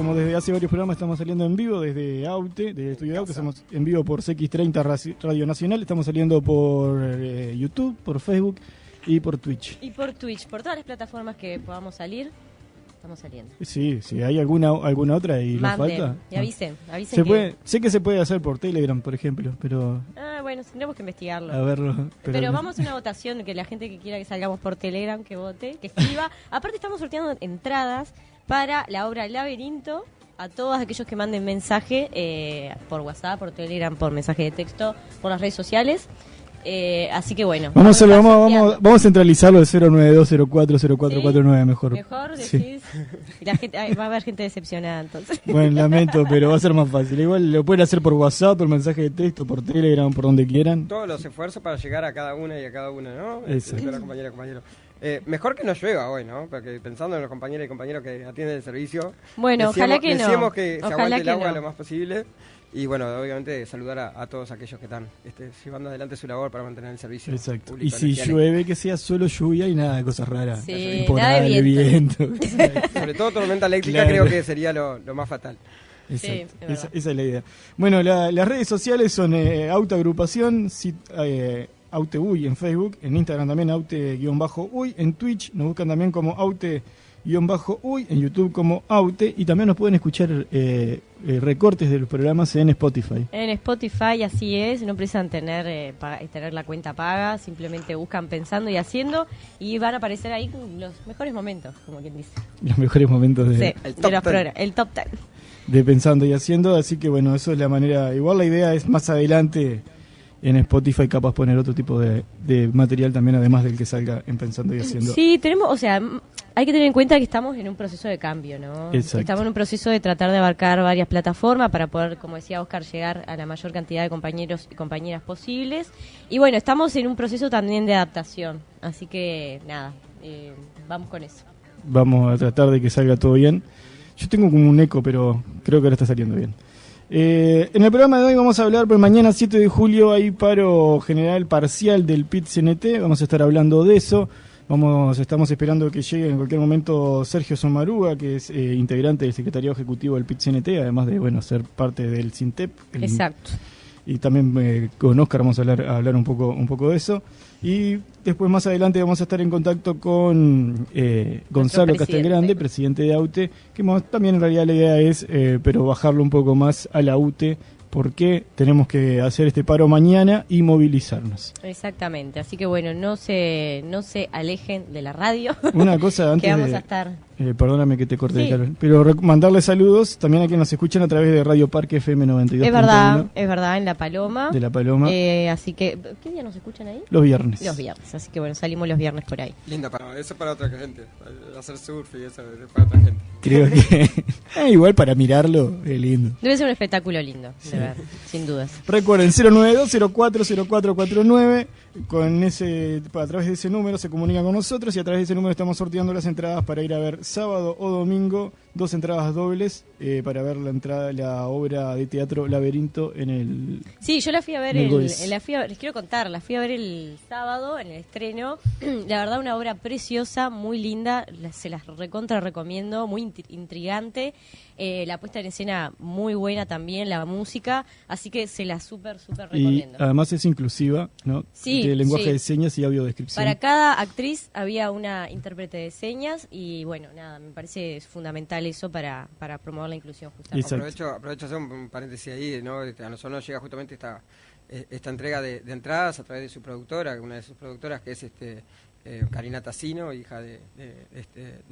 como desde hace varios programas estamos saliendo en vivo desde Aute, desde el estudio de Aute, estamos en vivo por CX30 Radio Nacional, estamos saliendo por YouTube, por Facebook y por Twitch. Y por Twitch, por todas las plataformas que podamos salir, estamos saliendo. Sí, si hay alguna otra y nos falta. Y avisen sé que se puede hacer por Telegram, por ejemplo, pero... bueno, tendremos que investigarlo. A verlo. Pero vamos a una votación, que la gente que quiera que salgamos por Telegram, que vote, que escriba. Aparte estamos sorteando entradas para la obra Laberinto a todos aquellos que manden mensaje por WhatsApp, por Telegram, por mensaje de texto, por las redes sociales. Así que bueno. Vamos a centralizarlo de 092040449 mejor. Mejor, decís. Sí. Y la gente, va a haber gente decepcionada entonces. Bueno, lamento, pero va a ser más fácil. Igual lo pueden hacer por WhatsApp, por mensaje de texto, por Telegram, por donde quieran. Todos los esfuerzos para llegar a cada una y a cada una, ¿no? Exacto. Compañero. Mejor que no llueva hoy, ¿no? Porque pensando en los compañeros y compañeros que atienden el servicio. Bueno, ojalá que no. Decíamos que se aguante el agua lo más posible. Y bueno, obviamente saludar a todos aquellos que están llevando adelante su labor para mantener el servicio. Exacto. Público. Y si llueve, que sea solo lluvia y nada de cosas raras. Sí, nada de viento. Sobre todo tormenta eléctrica, claro. Creo que sería lo más fatal. Exacto. Sí, esa es la idea. Bueno, las redes sociales son Autoagrupación, Aute-Uy en Facebook, en Instagram también Aute-Uy, en Twitch nos buscan también como Aute-Uy, en YouTube como Aute, y también nos pueden escuchar recortes de los programas en Spotify. En Spotify, así es, no precisan tener la cuenta paga, simplemente buscan Pensando y Haciendo y van a aparecer ahí los mejores momentos, como quien dice. Los mejores momentos el top 10. De Pensando y Haciendo, así que bueno, eso es la manera. Igual la idea es más adelante en Spotify capaz poner otro tipo de material también, además del que salga en Pensando y Haciendo. Sí, hay que tener en cuenta que estamos en un proceso de cambio, ¿no? Exacto. Estamos en un proceso de tratar de abarcar varias plataformas para poder, como decía Oscar, llegar a la mayor cantidad de compañeros y compañeras posibles. Y bueno, estamos en un proceso también de adaptación, así que nada, vamos con eso. Vamos a tratar de que salga todo bien. Yo tengo como un eco, pero creo que ahora está saliendo bien. En el programa de hoy vamos a hablar, pues mañana 7 de julio hay paro general parcial del PIT-CNT, vamos a estar hablando de eso. Estamos esperando que llegue en cualquier momento Sergio Somarúa, que es integrante del secretariado ejecutivo del PIT-CNT, además de ser parte del SINTEP. Exacto. Y también con Oscar vamos a hablar un poco de eso. Y después más adelante vamos a estar en contacto con Gonzalo Castelgrande, presidente de AUTE, que también en realidad la idea es, pero bajarlo un poco más a la UTE, porque tenemos que hacer este paro mañana y movilizarnos. Exactamente, así que bueno, no se alejen de la radio. Una cosa antes que vamos a estar... perdóname que te corté, sí. Carol, pero mandarle saludos también a quienes nos escuchan a través de Radio Parque FM 92. Es verdad, en La Paloma. De La Paloma. Así que, ¿qué día nos escuchan ahí? Los viernes, así que bueno, salimos los viernes por ahí. Linda para eso, para otra gente, hacer surf y eso para otra gente. Creo que igual para mirarlo es lindo. Debe ser un espectáculo lindo, sí. De ver, sin dudas. Recuerden, 092-040449, a través de ese número se comunican con nosotros y a través de ese número estamos sorteando las entradas para ir a ver sábado o domingo, 2 entradas dobles para ver la obra de teatro Laberinto en el... Sí, yo la fui a ver, les quiero contar, la fui a ver el sábado en el estreno. La verdad, una obra preciosa, muy linda, se las recontra recomiendo, muy intrigante. La puesta en escena muy buena también, la música, así que se la súper recomiendo. Y además es inclusiva, ¿no? Sí, de lenguaje de señas y audiodescripción. Para cada actriz había una intérprete de señas y bueno, nada, me parece fundamental eso para promover la inclusión justamente. Aprovecho hacer un paréntesis ahí, ¿no? A nosotros nos llega justamente esta entrega de entradas a través de su productora, una de sus productoras que es Karina Tassino, hija de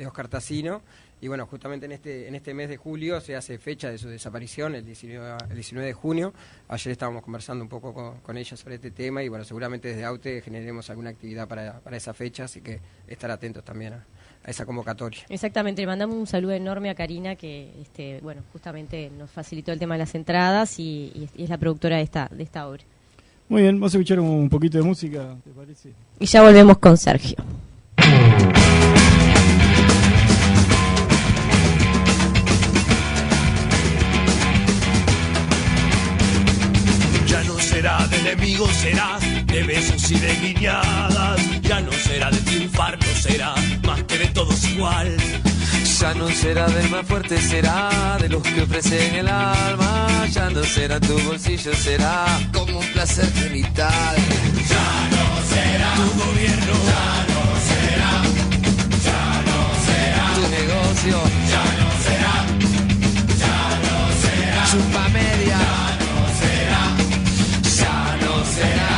Oscar Tassino. Y bueno, justamente en este mes de julio se hace fecha de su desaparición, el 19 de junio. Ayer estábamos conversando un poco con ella sobre este tema y bueno, seguramente desde AUTE generaremos alguna actividad para esa fecha, así que estar atentos también a esa convocatoria. Exactamente, le mandamos un saludo enorme a Karina que justamente nos facilitó el tema de las entradas y es la productora de esta obra. Muy bien, vamos a escuchar un poquito de música, ¿te parece? Y ya volvemos con Sergio. Será de enemigos, será de besos y de guiñadas. Ya no será de triunfar, no será más que de todos igual. Ya no será del más fuerte, será de los que ofrecen el alma. Ya no será tu bolsillo, será como un placer genital. Ya no será tu gobierno, ya no será, ya no será tu negocio, ya no será, ya no será chupa media, ya no será, ya no será.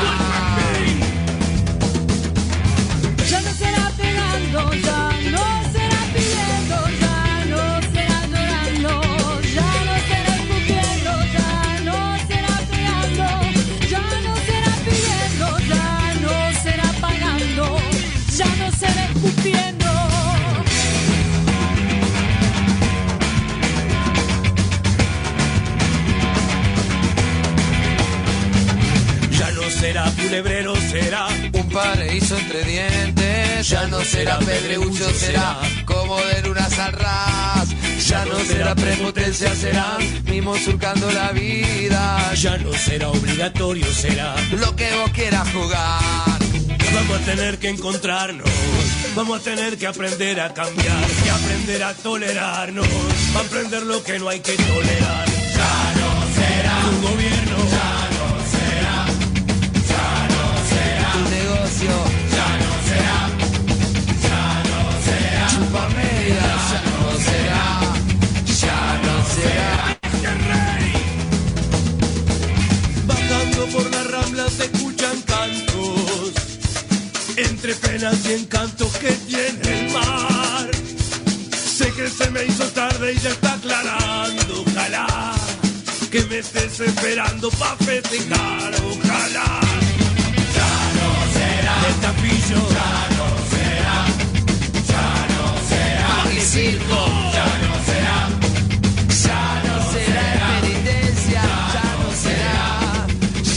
Ya no será pegando, ya no será pidiendo, ya no será llorando, ya no será escupiendo, ya no será pegando, ya no será pidiendo, ya no será pagando, ya no será escupiendo. ya no será culebrero, será Un paraíso entre dientes, ya no será pedregullo, será como de lunas al ras. Ya no será prepotencia, será mimos surcando la vida. ya no será obligatorio, será. Lo que vos quieras jugar. Vamos a tener que encontrarnos, vamos a tener que aprender a cambiar, que aprender a tolerarnos, a aprender lo que no hay que tolerar. Ya no será tu gobierno, ya no será, ya no será Tu negocio, ya no será, ya no será chupa media, ya no será, ya no será. ¡Qué rey! Bajando por la rambla se escuchan cantos, entre penas y encantos que tiene el mar. Sé que se me hizo tarde y ya está aclarando, ojalá que me estés esperando pa' festejar, ojalá. Ya no será el tapillo, ya no será, ya no será el circo, ya no será, ya no será penitencia, ya no será,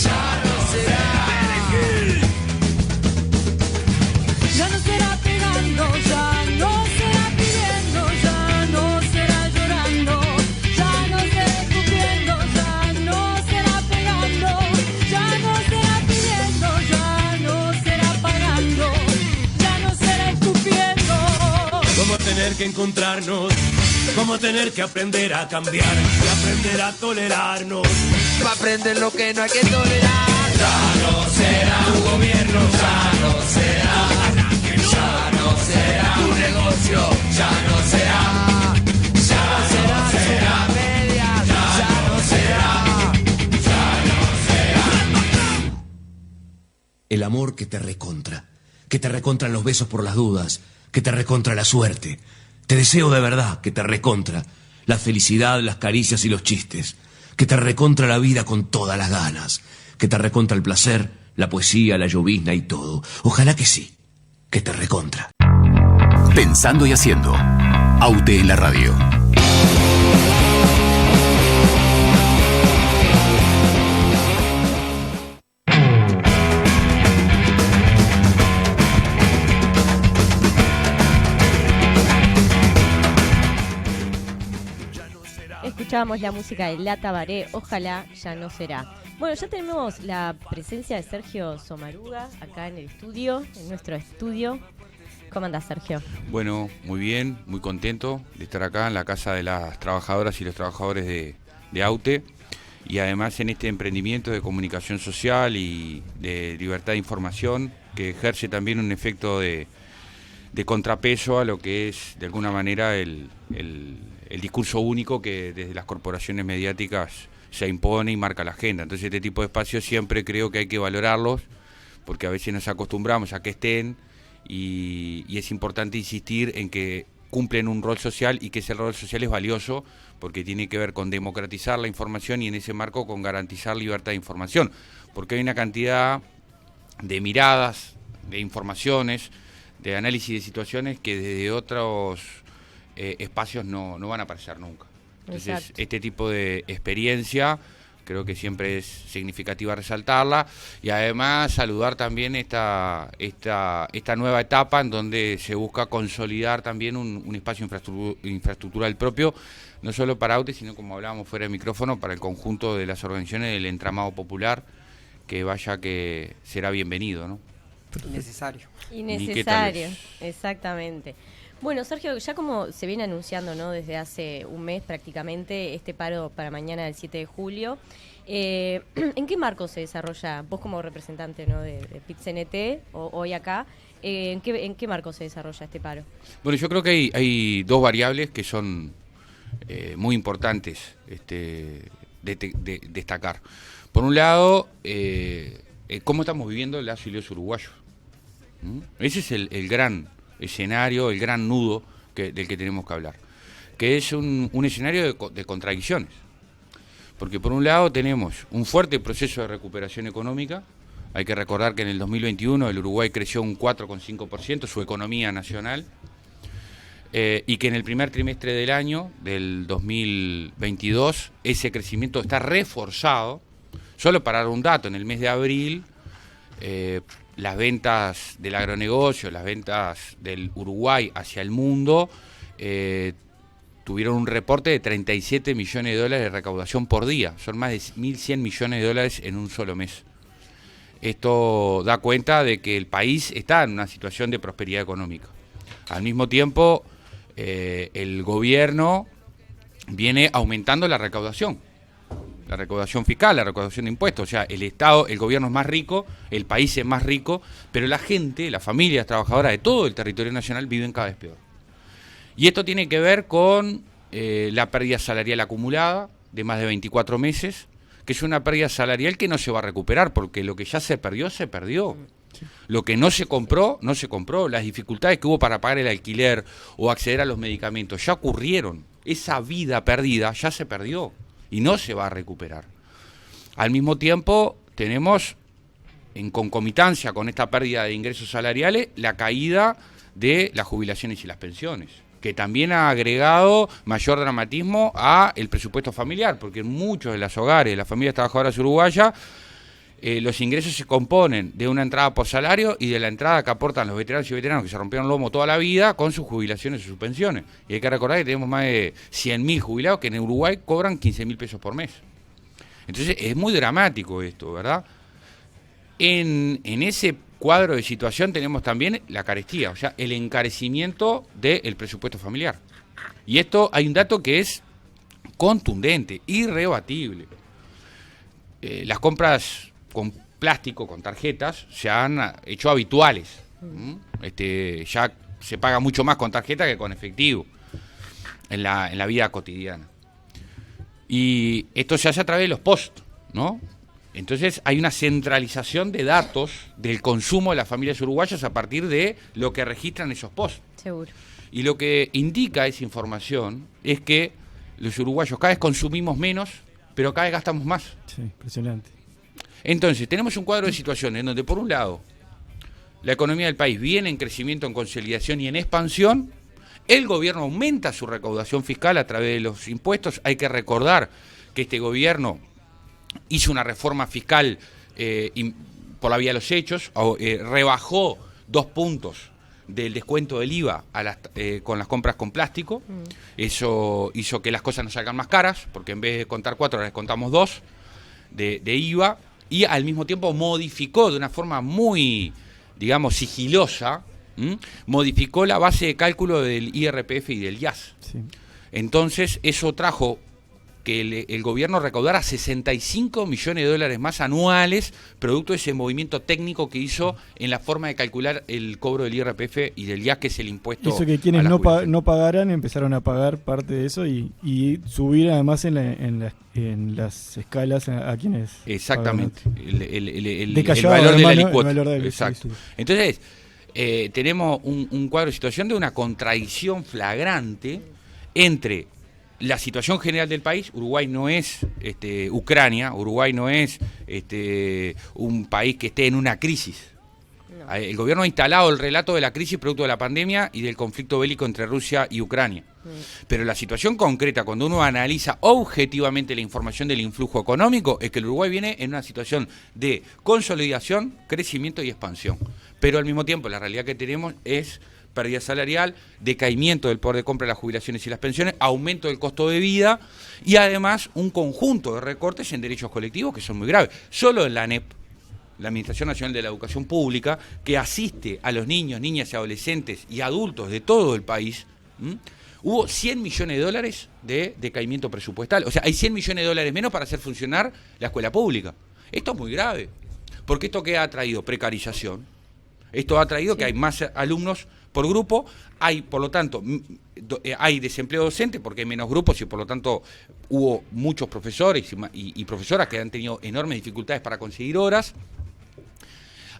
ya no será. Ya no será pegando, ya no será pidiendo, ya no será llorando, ya no será escupiendo, ya no será pegando, ya no será pidiendo, ya no será pagando, ya no será escupiendo. Vamos a tener que encontrarnos, vamos a tener que aprender a cambiar y aprender a tolerarnos. Va a aprender lo que no hay que tolerar. Ya no será tu gobierno, Ya no será, ya no será tu negocio, ya no será, ya no será, será media, ya no será, ya no será. El amor que te recontran los besos por las dudas, que te recontra la suerte. Te deseo de verdad que te recontra la felicidad, las caricias y los chistes, que te recontra la vida con todas las ganas, que te recontra el placer, la poesía, la llovizna y todo. Ojalá que sí, que te recontra. Pensando y haciendo. Aute en la radio. Escuchábamos la música de La Tabaré, ojalá ya no será. Bueno, ya tenemos la presencia de Sergio Somaruga acá en el estudio, en nuestro estudio. ¿Cómo andás, Sergio? Bueno, muy bien, muy contento de estar acá en la casa de las trabajadoras y los trabajadores de AUTE, y además en este emprendimiento de comunicación social y de libertad de información que ejerce también un efecto de contrapeso a lo que es de alguna manera el discurso único que desde las corporaciones mediáticas se impone y marca la agenda. Entonces este tipo de espacios siempre creo que hay que valorarlos, porque a veces nos acostumbramos a que estén y es importante insistir en que cumplen un rol social y que ese rol social es valioso porque tiene que ver con democratizar la información y en ese marco con garantizar libertad de información, porque hay una cantidad de miradas, de informaciones, de análisis de situaciones que desde otros espacios no van a aparecer nunca. Entonces, Exacto. Este tipo de experiencia creo que siempre es significativa resaltarla, y además saludar también esta nueva etapa en donde se busca consolidar también un espacio infraestructural propio, no solo para AUTE, sino, como hablábamos fuera de micrófono, para el conjunto de las organizaciones del entramado popular, que vaya que será bienvenido, ¿no? Innecesario. Innecesario, exactamente. Bueno, Sergio, ya como se viene anunciando, ¿no?, desde hace un mes prácticamente, este paro para mañana del 7 de julio, ¿en qué marco se desarrolla, vos como representante, ¿no?, de PIT-CNT, hoy acá, ¿en qué marco se desarrolla este paro? Bueno, yo creo que hay dos variables que son muy importantes de destacar. Por un lado, cómo estamos viviendo las y los uruguayos. Ese es el gran escenario, el gran nudo del que tenemos que hablar, que es un escenario de contradicciones. Porque por un lado tenemos un fuerte proceso de recuperación económica. Hay que recordar que en el 2021 el Uruguay creció un 4,5%, su economía nacional, y que en el primer trimestre del año, del 2022, ese crecimiento está reforzado. Solo para dar un dato, en el mes de abril, las ventas del agronegocio, las ventas del Uruguay hacia el mundo, tuvieron un reporte de 37 millones de dólares de recaudación por día. Son más de 1.100 millones de dólares en un solo mes. Esto da cuenta de que el país está en una situación de prosperidad económica. Al mismo tiempo, el gobierno viene aumentando la recaudación fiscal, la recaudación de impuestos. O sea, el Estado, el gobierno es más rico, el país es más rico, pero la gente, las familias trabajadoras de todo el territorio nacional viven cada vez peor. Y esto tiene que ver con la pérdida salarial acumulada de más de 24 meses, que es una pérdida salarial que no se va a recuperar, porque lo que ya se perdió, se perdió. Lo que no se compró, no se compró. Las dificultades que hubo para pagar el alquiler o acceder a los medicamentos ya ocurrieron. Esa vida perdida ya se perdió y no se va a recuperar. Al mismo tiempo, tenemos, en concomitancia con esta pérdida de ingresos salariales, la caída de las jubilaciones y las pensiones, que también ha agregado mayor dramatismo a el presupuesto familiar, porque en muchos de los hogares de las familias trabajadoras uruguayas, los ingresos se componen de una entrada por salario y de la entrada que aportan los veteranos y veteranos que se rompieron el lomo toda la vida con sus jubilaciones y sus pensiones. Y hay que recordar que tenemos más de 100.000 jubilados que en Uruguay cobran 15.000 pesos por mes. Entonces es muy dramático esto, ¿verdad? En ese cuadro de situación tenemos también la carestía, o sea, el encarecimiento del presupuesto familiar. Y esto hay un dato que es contundente, irrebatible. Las compras con plástico, con tarjetas, se han hecho habituales. Ya se paga mucho más con tarjeta que con efectivo en la vida cotidiana. Y esto se hace a través de los POST, ¿no? Entonces hay una centralización de datos del consumo de las familias uruguayas a partir de lo que registran esos POST. Seguro. Y lo que indica esa información es que los uruguayos cada vez consumimos menos, pero cada vez gastamos más. Sí, impresionante. Entonces, tenemos un cuadro de situación en donde, por un lado, la economía del país viene en crecimiento, en consolidación y en expansión. El gobierno aumenta su recaudación fiscal a través de los impuestos. Hay que recordar que este gobierno hizo una reforma fiscal por la vía de los hechos, rebajó 2 puntos del descuento del IVA con las compras con plástico. Eso hizo que las cosas nos salgan más caras, porque en vez de contar 4, ahora les contamos 2 de IVA, y al mismo tiempo modificó de una forma muy, digamos, sigilosa, modificó la base de cálculo del IRPF y del IAS. Sí. Entonces, eso trajo que el gobierno recaudara 65 millones de dólares más anuales, producto de ese movimiento técnico que hizo en la forma de calcular el cobro del IRPF y del IAS, que es el impuesto. Hizo que quienes no pagaran empezaron a pagar parte de eso y subir además en las escalas a quienes. Exactamente. El valor de la licuota. Exacto. Sí. Entonces, tenemos un cuadro de situación de una contradicción flagrante entre la situación general del país. Uruguay no es Ucrania, Uruguay no es un país que esté en una crisis. No. El gobierno ha instalado el relato de la crisis producto de la pandemia y del conflicto bélico entre Rusia y Ucrania. Pero la situación concreta, cuando uno analiza objetivamente la información del influjo económico, es que el Uruguay viene en una situación de consolidación, crecimiento y expansión. Pero al mismo tiempo la realidad que tenemos es pérdida salarial, decaimiento del poder de compra de las jubilaciones y las pensiones, aumento del costo de vida y además un conjunto de recortes en derechos colectivos que son muy graves. Solo en la ANEP, la Administración Nacional de la Educación Pública, que asiste a los niños, niñas y adolescentes y adultos de todo el país, hubo $100 millones de decaimiento presupuestal. O sea, hay $100 millones menos para hacer funcionar la escuela pública. Esto es muy grave, porque esto que ha traído precarización, esto ha traído que hay más alumnos por grupo, hay, por lo tanto, hay desempleo docente porque hay menos grupos y por lo tanto hubo muchos profesores y profesoras que han tenido enormes dificultades para conseguir horas.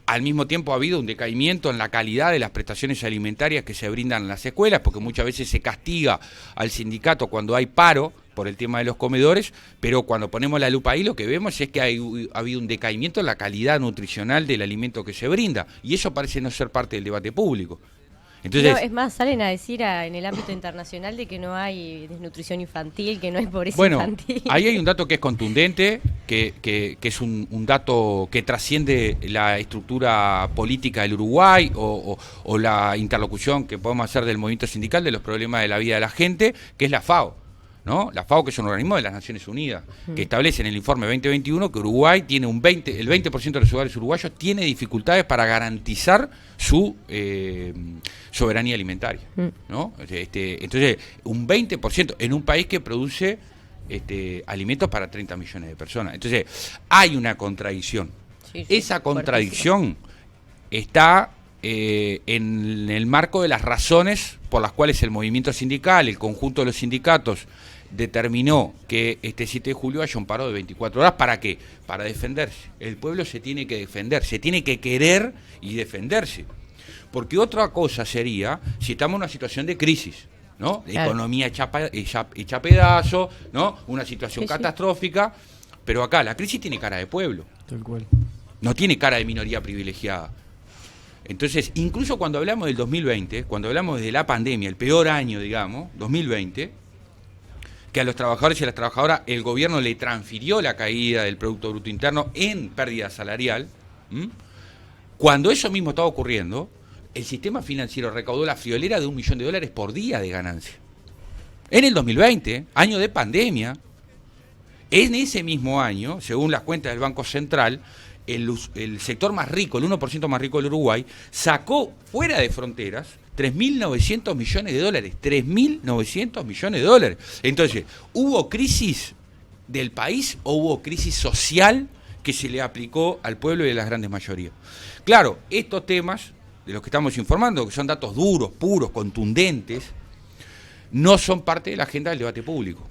Al mismo tiempo ha habido un decaimiento en la calidad de las prestaciones alimentarias que se brindan en las escuelas, porque muchas veces se castiga al sindicato cuando hay paro por el tema de los comedores, pero cuando ponemos la lupa ahí lo que vemos es que ha habido un decaimiento en la calidad nutricional del alimento que se brinda, y eso parece no ser parte del debate público. Entonces, no, es más, salen a decir en el ámbito internacional de que no hay desnutrición infantil, que no hay pobreza infantil. Ahí hay un dato que es contundente, que es un dato que trasciende la estructura política del Uruguay o la interlocución que podemos hacer del movimiento sindical de los problemas de la vida de la gente, que es la FAO. ¿No? La FAO, que es un organismo de las Naciones Unidas, que establece en el informe 2021 que Uruguay tiene el 20% de los hogares uruguayos tiene dificultades para garantizar su soberanía alimentaria, ¿no? Entonces, un 20% en un país que produce alimentos para 30 millones de personas. Entonces, hay una contradicción. Sí, esa contradicción está en el marco de las razones por las cuales el movimiento sindical, el conjunto de los sindicatos, determinó que este 7 de julio haya un paro de 24 horas. ¿Para qué? Para defenderse. El pueblo se tiene que defender, se tiene que querer y defenderse. Porque otra cosa sería si estamos en una situación de crisis, ¿no? Claro. Economía hecha pedazo, ¿no? Una situación catastrófica. Pero acá la crisis tiene cara de pueblo. Tal cual. No tiene cara de minoría privilegiada. Entonces, incluso cuando hablamos del 2020, cuando hablamos de la pandemia, el peor año, digamos, 2020, que a los trabajadores y a las trabajadoras el gobierno le transfirió la caída del Producto Bruto Interno en pérdida salarial, cuando eso mismo estaba ocurriendo, el sistema financiero recaudó la friolera de $1 millón por día de ganancia. En el 2020, año de pandemia, en ese mismo año, según las cuentas del Banco Central, el sector más rico, el 1% más rico del Uruguay, sacó fuera de fronteras $3.900 millones. $3.900 millones. Entonces, ¿hubo crisis del país o hubo crisis social que se le aplicó al pueblo y a las grandes mayorías? Claro, estos temas de los que estamos informando, que son datos duros, puros, contundentes, no son parte de la agenda del debate público.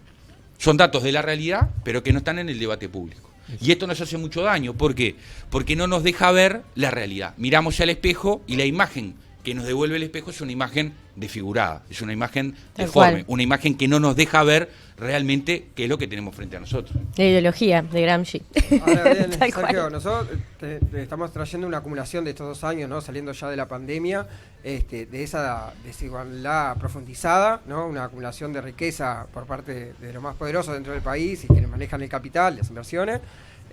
Son datos de la realidad, pero que no están en el debate público. Y esto nos hace mucho daño. ¿Por qué? Porque no nos deja ver la realidad. Miramos al espejo y la imagen que nos devuelve el espejo es una imagen desfigurada, es una imagen deforme, una imagen que no nos deja ver realmente qué es lo que tenemos frente a nosotros. La ideología de Gramsci. Ahora bien, Sergio, nosotros estamos trayendo una acumulación de estos 2 años, ¿no? Saliendo ya de la pandemia, de esa desigualdad profundizada, ¿no? Una acumulación de riqueza por parte de los más poderosos dentro del país y quienes manejan el capital, las inversiones,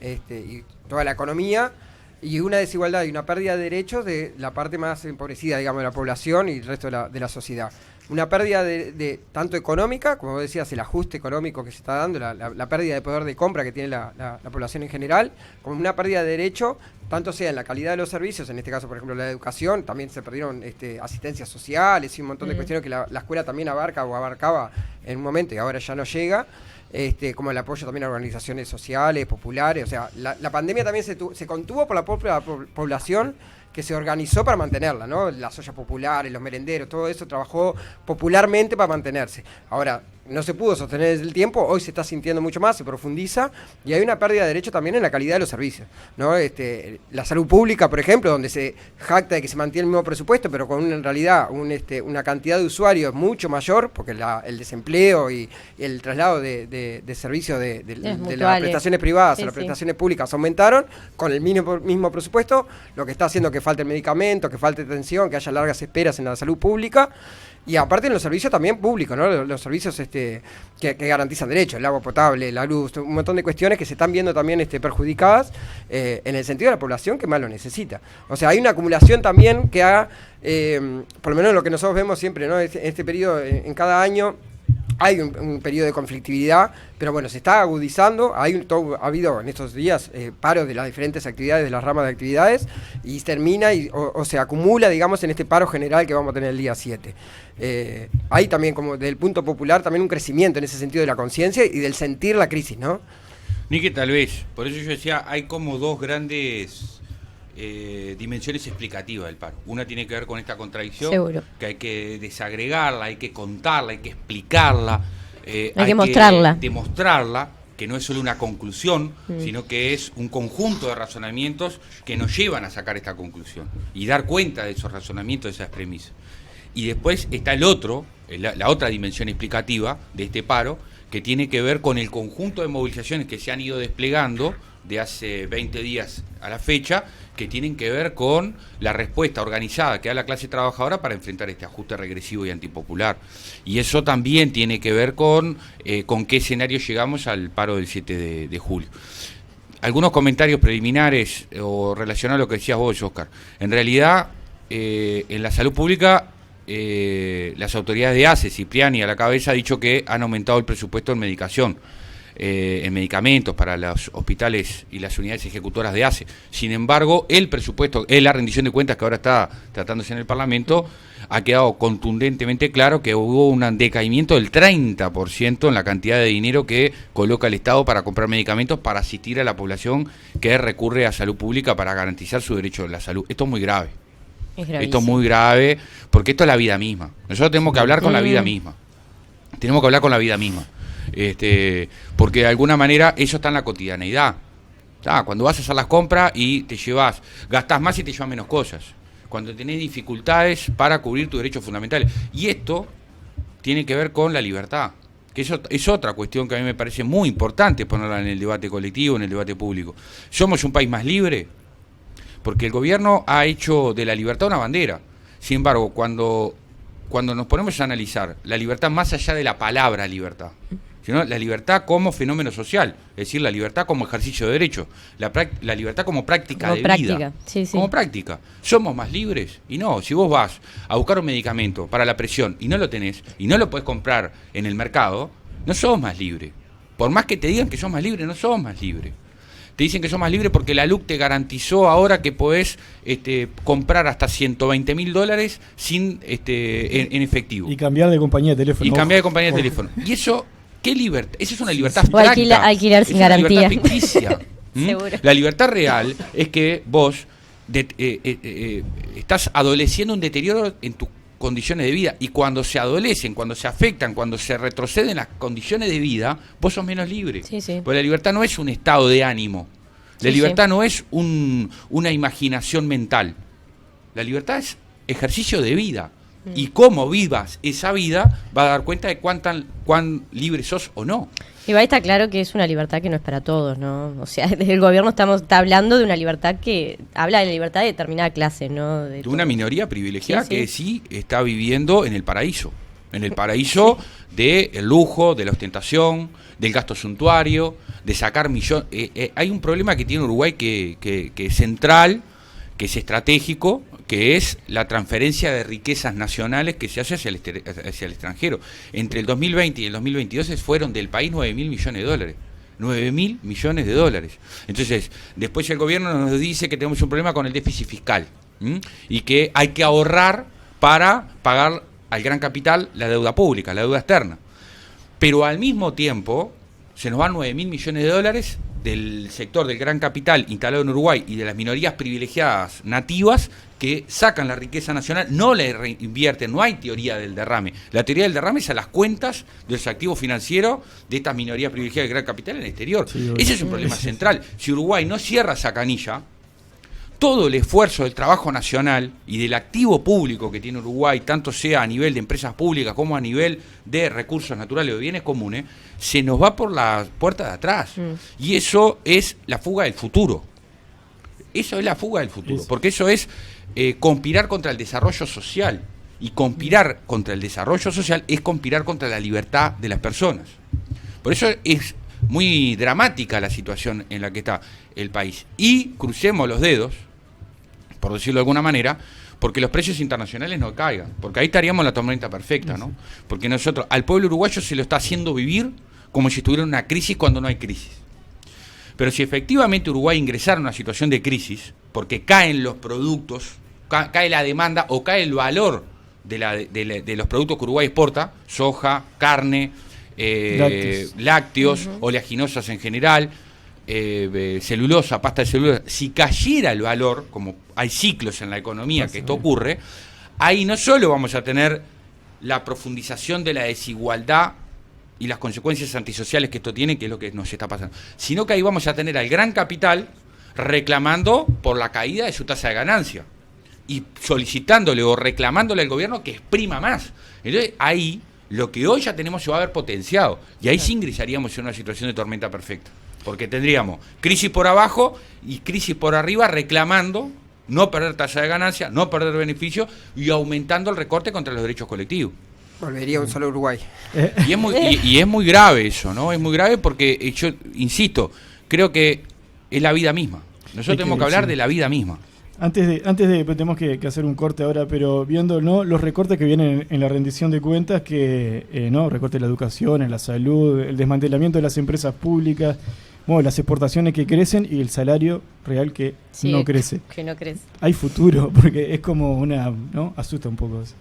y toda la economía. Y una desigualdad y una pérdida de derechos de la parte más empobrecida, digamos, de la población y el resto de la sociedad. Una pérdida de tanto económica, como vos decías, el ajuste económico que se está dando, la pérdida de poder de compra que tiene la población en general, como una pérdida de derecho, tanto sea en la calidad de los servicios, en este caso, por ejemplo, la educación, también se perdieron asistencias sociales y un montón de cuestiones que la escuela también abarcaba en un momento y ahora ya no llega. Como el apoyo también a organizaciones sociales, populares. O sea, la pandemia también se contuvo por la propia población que se organizó para mantenerla, ¿no? Las ollas populares, los merenderos, todo eso trabajó popularmente para mantenerse. Ahora, no se pudo sostener desde el tiempo, hoy se está sintiendo mucho más, se profundiza, y hay una pérdida de derecho también en la calidad de los servicios, ¿no? La salud pública, por ejemplo, donde se jacta de que se mantiene el mismo presupuesto, pero con en realidad una cantidad de usuarios mucho mayor, porque el desempleo y el traslado de servicios de las prestaciones privadas a las prestaciones públicas aumentaron, con el mismo presupuesto, lo que está haciendo que falte medicamento, que falte atención, que haya largas esperas en la salud pública. Y aparte en los servicios también públicos, ¿no? Los servicios que garantizan derechos, el agua potable, la luz, un montón de cuestiones que se están viendo también perjudicadas en el sentido de la población que más lo necesita. O sea, hay una acumulación también que por lo menos lo que nosotros vemos siempre, ¿no? En este periodo, en cada año, hay un periodo de conflictividad, pero bueno, se está agudizando. Ha habido en estos días paros de las diferentes actividades, de las ramas de actividades, y termina o se acumula, digamos, en este paro general que vamos a tener el día 7. Hay también, como del punto popular, también un crecimiento en ese sentido de la conciencia y del sentir la crisis, ¿no? Ni que tal vez, por eso yo decía, hay como dos grandes dimensiones explicativas del paro. Una tiene que ver con esta contradicción, Seguro. que hay que desagregarla, hay que contarla, hay que explicarla, hay que mostrarla. Demostrarla, que no es solo una conclusión, sino que es un conjunto de razonamientos que nos llevan a sacar esta conclusión y dar cuenta de esos razonamientos, de esas premisas. Y después está el otro, la otra dimensión explicativa de este paro, que tiene que ver con el conjunto de movilizaciones que se han ido desplegando de hace 20 días a la fecha, que tienen que ver con la respuesta organizada que da la clase trabajadora para enfrentar este ajuste regresivo y antipopular. Y eso también tiene que ver con qué escenario llegamos al paro del 7 de julio. Algunos comentarios preliminares o relacionados a lo que decías vos, Oscar. En realidad, en la salud pública, las autoridades de ACE, Cipriani a la cabeza, ha dicho que han aumentado el presupuesto en medicación, en medicamentos para los hospitales y las unidades ejecutoras de ACE. Sin embargo, el presupuesto, la rendición de cuentas que ahora está tratándose en el Parlamento, ha quedado contundentemente claro que hubo un decaimiento del 30% en la cantidad de dinero que coloca el Estado para comprar medicamentos para asistir a la población que recurre a salud pública para garantizar su derecho a la salud. Esto es muy grave. Esto es muy grave, porque esto es la vida misma. Nosotros tenemos que hablar con la vida misma. Tenemos que hablar con la vida misma. Porque de alguna manera eso está en la cotidianeidad. Cuando vas a hacer las compras y te llevas, gastás más y te llevas menos cosas. Cuando tenés dificultades para cubrir tus derechos fundamentales. Y esto tiene que ver con la libertad, que eso es otra cuestión que a mí me parece muy importante ponerla en el debate colectivo, en el debate público. ¿Somos un país más libre? Porque el gobierno ha hecho de la libertad una bandera. Sin embargo, cuando nos ponemos a analizar la libertad más allá de la palabra libertad, sino la libertad como fenómeno social, es decir, la libertad como ejercicio de derecho, la libertad como práctica de vida. Sí. Como práctica. ¿Somos más libres? Y no, si vos vas a buscar un medicamento para la presión y no lo tenés, y no lo podés comprar en el mercado, no sos más libre. Por más que te digan que sos más libre, no sos más libre. Te dicen que sos más libre porque la LUC te garantizó ahora que podés comprar hasta $120.000 sin en efectivo. Y cambiar de compañía de teléfono. Y eso, ¿qué libertad? Esa es una libertad abstracta. O alquilar sin garantía. Una libertad ficticia. Seguro. La libertad real es que vos estás adoleciendo un deterioro en tus condiciones de vida, y cuando se adolecen, cuando se afectan, cuando se retroceden las condiciones de vida, vos sos menos libre. Porque la libertad no es un estado de ánimo, la libertad no es una imaginación mental, la libertad es ejercicio de vida, y cómo vivas esa vida va a dar cuenta de cuán libre sos o no. Igual está claro que es una libertad que no es para todos, ¿no? O sea, desde el gobierno está hablando de una libertad que habla de la libertad de determinada clase, ¿no? De una minoría privilegiada que sí está viviendo en el paraíso del lujo, de la ostentación, del gasto suntuario, de sacar millones. Hay un problema que tiene Uruguay que es central, que es estratégico, que es la transferencia de riquezas nacionales que se hace hacia el extranjero. Entre el 2020 y el 2022 fueron del país $9.000 millones. $9.000 millones. Entonces, después el gobierno nos dice que tenemos un problema con el déficit fiscal, y que hay que ahorrar para pagar al gran capital la deuda pública, la deuda externa. Pero al mismo tiempo se nos van $9.000 millones del sector del gran capital instalado en Uruguay y de las minorías privilegiadas nativas que sacan la riqueza nacional, no la reinvierten. No hay teoría del derrame. La teoría del derrame es a las cuentas de los activos financieros de estas minorías privilegiadas del gran capital en el exterior. Ese es un problema central. Si Uruguay no cierra esa canilla, todo el esfuerzo del trabajo nacional y del activo público que tiene Uruguay, tanto sea a nivel de empresas públicas como a nivel de recursos naturales o de bienes comunes, se nos va por la puerta de atrás. Y eso es la fuga del futuro. Porque eso es conspirar contra el desarrollo social. Y conspirar contra el desarrollo social es conspirar contra la libertad de las personas. Por eso es muy dramática la situación en la que está el país. Y crucemos los dedos, por decirlo de alguna manera, porque los precios internacionales no caigan, porque ahí estaríamos en la tormenta perfecta, ¿no? Porque nosotros, al pueblo uruguayo se lo está haciendo vivir como si estuviera en una crisis cuando no hay crisis. Pero si efectivamente Uruguay ingresara en una situación de crisis, porque caen los productos, cae la demanda o cae el valor de los productos que Uruguay exporta, soja, carne, lácteos, oleaginosas en general, celulosa, pasta de celulosa, si cayera el valor, como hay ciclos en la economía que esto ocurre, ahí no solo vamos a tener la profundización de la desigualdad y las consecuencias antisociales que esto tiene, que es lo que nos está pasando, sino que ahí vamos a tener al gran capital reclamando por la caída de su tasa de ganancia y solicitándole o reclamándole al gobierno que exprima más. Entonces ahí lo que hoy ya tenemos se va a ver potenciado y ahí sí ingresaríamos en una situación de tormenta perfecta, porque tendríamos crisis por abajo y crisis por arriba reclamando no perder tasa de ganancia, no perder beneficio y aumentando el recorte contra los derechos colectivos. Volvería un solo Uruguay. Y es muy grave eso, ¿no? Es muy grave porque yo insisto, creo que es la vida misma. Nosotros tenemos que hablar de la vida misma. Antes de tenemos que hacer un corte ahora, pero viendo los recortes que vienen en la rendición de cuentas, que recorte en la educación, en la salud, el desmantelamiento de las empresas públicas, las exportaciones que crecen y el salario real que no crece. Que no crece. Hay futuro, porque es como asusta un poco eso.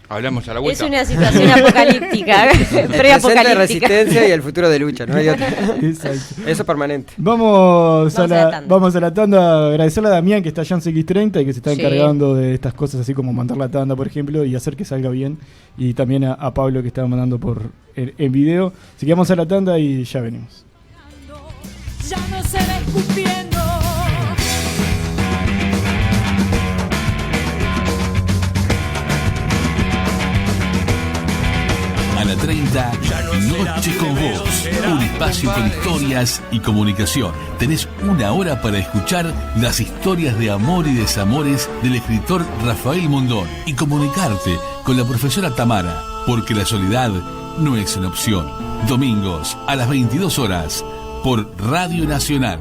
Hablamos a la vuelta. Es una situación apocalíptica, preapocalíptica. El presente de resistencia y el futuro de lucha, ¿no? Hay otra. Exacto. Eso permanente. Vamos a la tanda. Agradecerle a Damián, que está allá en CX30 y que se está encargando de estas cosas, así como mandar la tanda, por ejemplo, y hacer que salga bien. Y también a Pablo, que estaba mandando en video. Así que vamos a la tanda y ya venimos. Ya no se va escupiendo. A la 30, Noche con Vos, un espacio con historias y comunicación. Tenés una hora para escuchar las historias de amor y desamores del escritor Rafael Mondón y comunicarte con la profesora Tamara, porque la soledad no es una opción. Domingos a las 22 horas por Radio Nacional.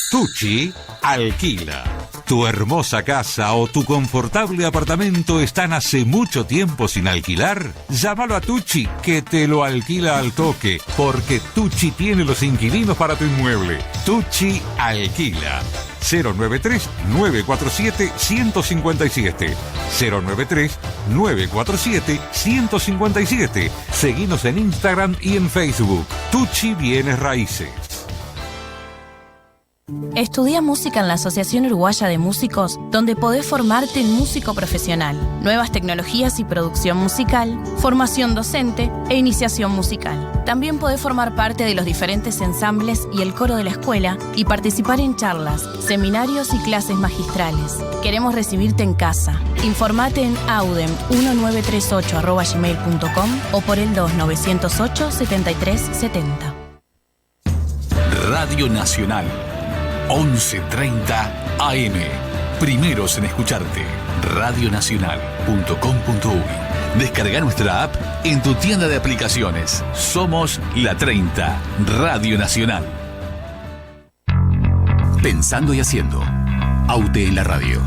Tucci alquila. Tu hermosa casa o tu confortable apartamento están hace mucho tiempo sin alquilar. Llámalo a Tucci, que te lo alquila al toque, porque Tucci tiene los inquilinos para tu inmueble. Tucci alquila. 093-947-157. 093-947-157. Seguinos en Instagram y en Facebook. Tucci Bienes Raíces. Estudia música en la Asociación Uruguaya de Músicos, donde podés formarte en músico profesional, nuevas tecnologías y producción musical, formación docente e iniciación musical. También podés formar parte de los diferentes ensambles y el coro de la escuela y participar en charlas, seminarios y clases magistrales. Queremos recibirte en casa. Informate en audem1938@gmail.com o por el 2908-7370. Radio Nacional 11:30 AM. Primeros en escucharte. Radionacional.com.uy. Descarga nuestra app en tu tienda de aplicaciones. Somos La 30, Radio Nacional. Pensando y haciendo. Aute en la radio.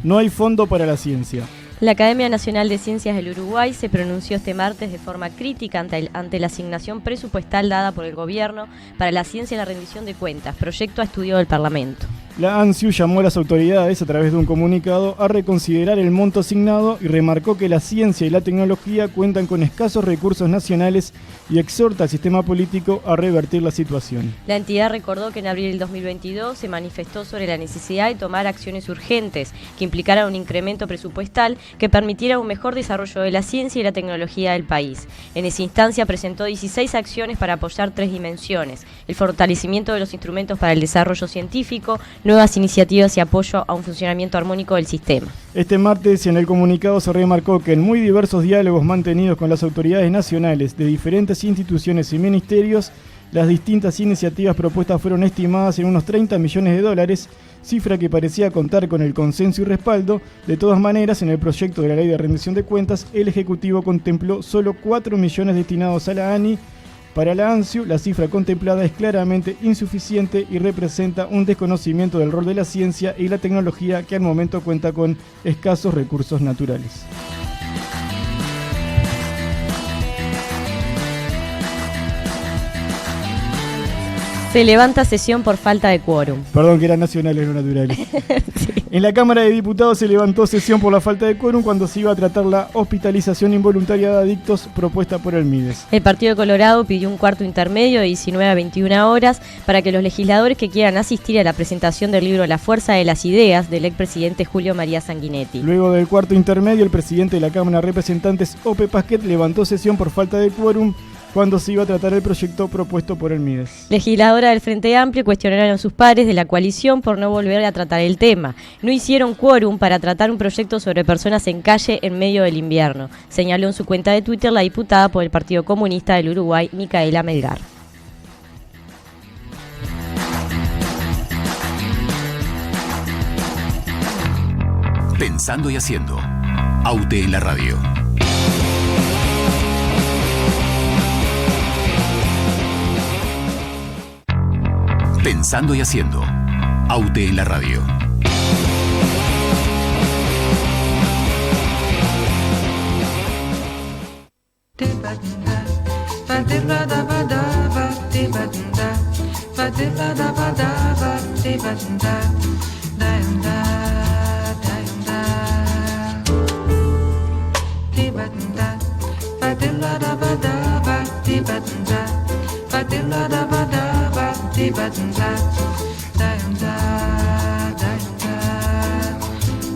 No hay fondo para la ciencia. La Academia Nacional de Ciencias del Uruguay se pronunció este martes de forma crítica ante la asignación presupuestal dada por el gobierno para la ciencia y la rendición de cuentas, proyecto a estudio del Parlamento. La ANSIU llamó a las autoridades, a través de un comunicado, a reconsiderar el monto asignado y remarcó que la ciencia y la tecnología cuentan con escasos recursos nacionales y exhorta al sistema político a revertir la situación. La entidad recordó que en abril del 2022 se manifestó sobre la necesidad de tomar acciones urgentes que implicaran un incremento presupuestal que permitiera un mejor desarrollo de la ciencia y la tecnología del país. En esa instancia presentó 16 acciones para apoyar 3 dimensiones: el fortalecimiento de los instrumentos para el desarrollo científico, nuevas iniciativas y apoyo a un funcionamiento armónico del sistema. Este martes en el comunicado se remarcó que en muy diversos diálogos mantenidos con las autoridades nacionales de diferentes instituciones y ministerios, las distintas iniciativas propuestas fueron estimadas en unos 30 millones de dólares, cifra que parecía contar con el consenso y respaldo. De todas maneras, en el proyecto de la Ley de Rendición de Cuentas, el Ejecutivo contempló solo 4 millones destinados a la ANI. Para la ANSIU, la cifra contemplada es claramente insuficiente y representa un desconocimiento del rol de la ciencia y la tecnología, que al momento cuenta con escasos recursos naturales. Se levanta sesión por falta de quórum. Perdón, que eran nacionales, no naturales. Sí. En la Cámara de Diputados se levantó sesión por la falta de quórum cuando se iba a tratar la hospitalización involuntaria de adictos propuesta por el MIDES. El Partido de Colorado pidió un cuarto intermedio de 19 a 21 horas para que los legisladores que quieran asistir a la presentación del libro La Fuerza de las Ideas del expresidente Julio María Sanguinetti. Luego del cuarto intermedio, el presidente de la Cámara de Representantes, Ope Pasquet, levantó sesión por falta de quórum cuando se iba a tratar el proyecto propuesto por el MIDES. Legisladora del Frente Amplio cuestionaron a sus pares de la coalición por no volver a tratar el tema. No hicieron quórum para tratar un proyecto sobre personas en calle en medio del invierno, señaló en su cuenta de Twitter la diputada por el Partido Comunista del Uruguay, Micaela Melgar. Pensando y haciendo. AUTE en la radio. Pensando y haciendo. AUTE en la radio.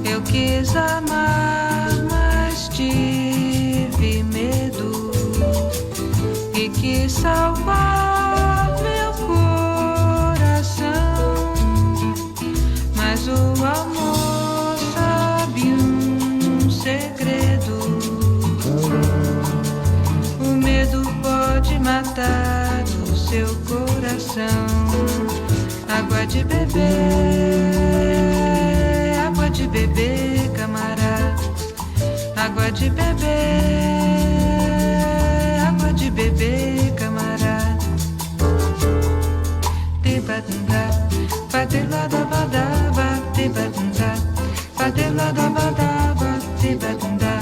Eu quis amar, mas tive medo e quis salvar meu coração, mas o amor sabe um segredo. O medo pode matar o seu coração. Água de beber, camarada. Água de beber, camarada. Tebadunda, padelada badaba, tebadunda, padelada badaba, tebadunda.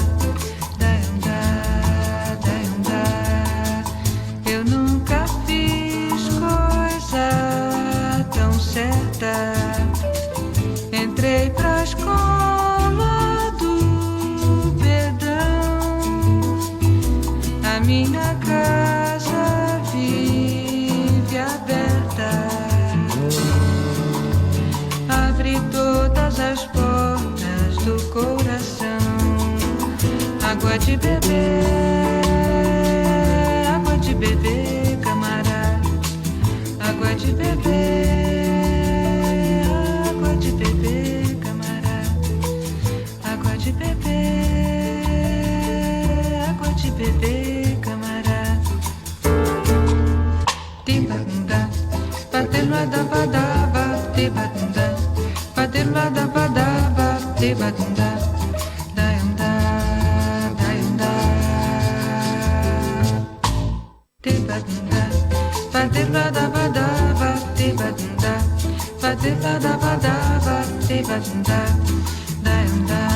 Eu nunca fiz coisa tão certa. Entrei pra escola do perdão. A minha casa vive aberta. Abre todas as portas do coração. Água de beber, camarada. Água de beber. Bebê, camarada. Tibanda, patelada badaba, tibanda, patelada badaba, tibanda, dayanda, dayanda. Tibanda, patelada badaba, tibanda, patelada badaba, tibanda, dayanda.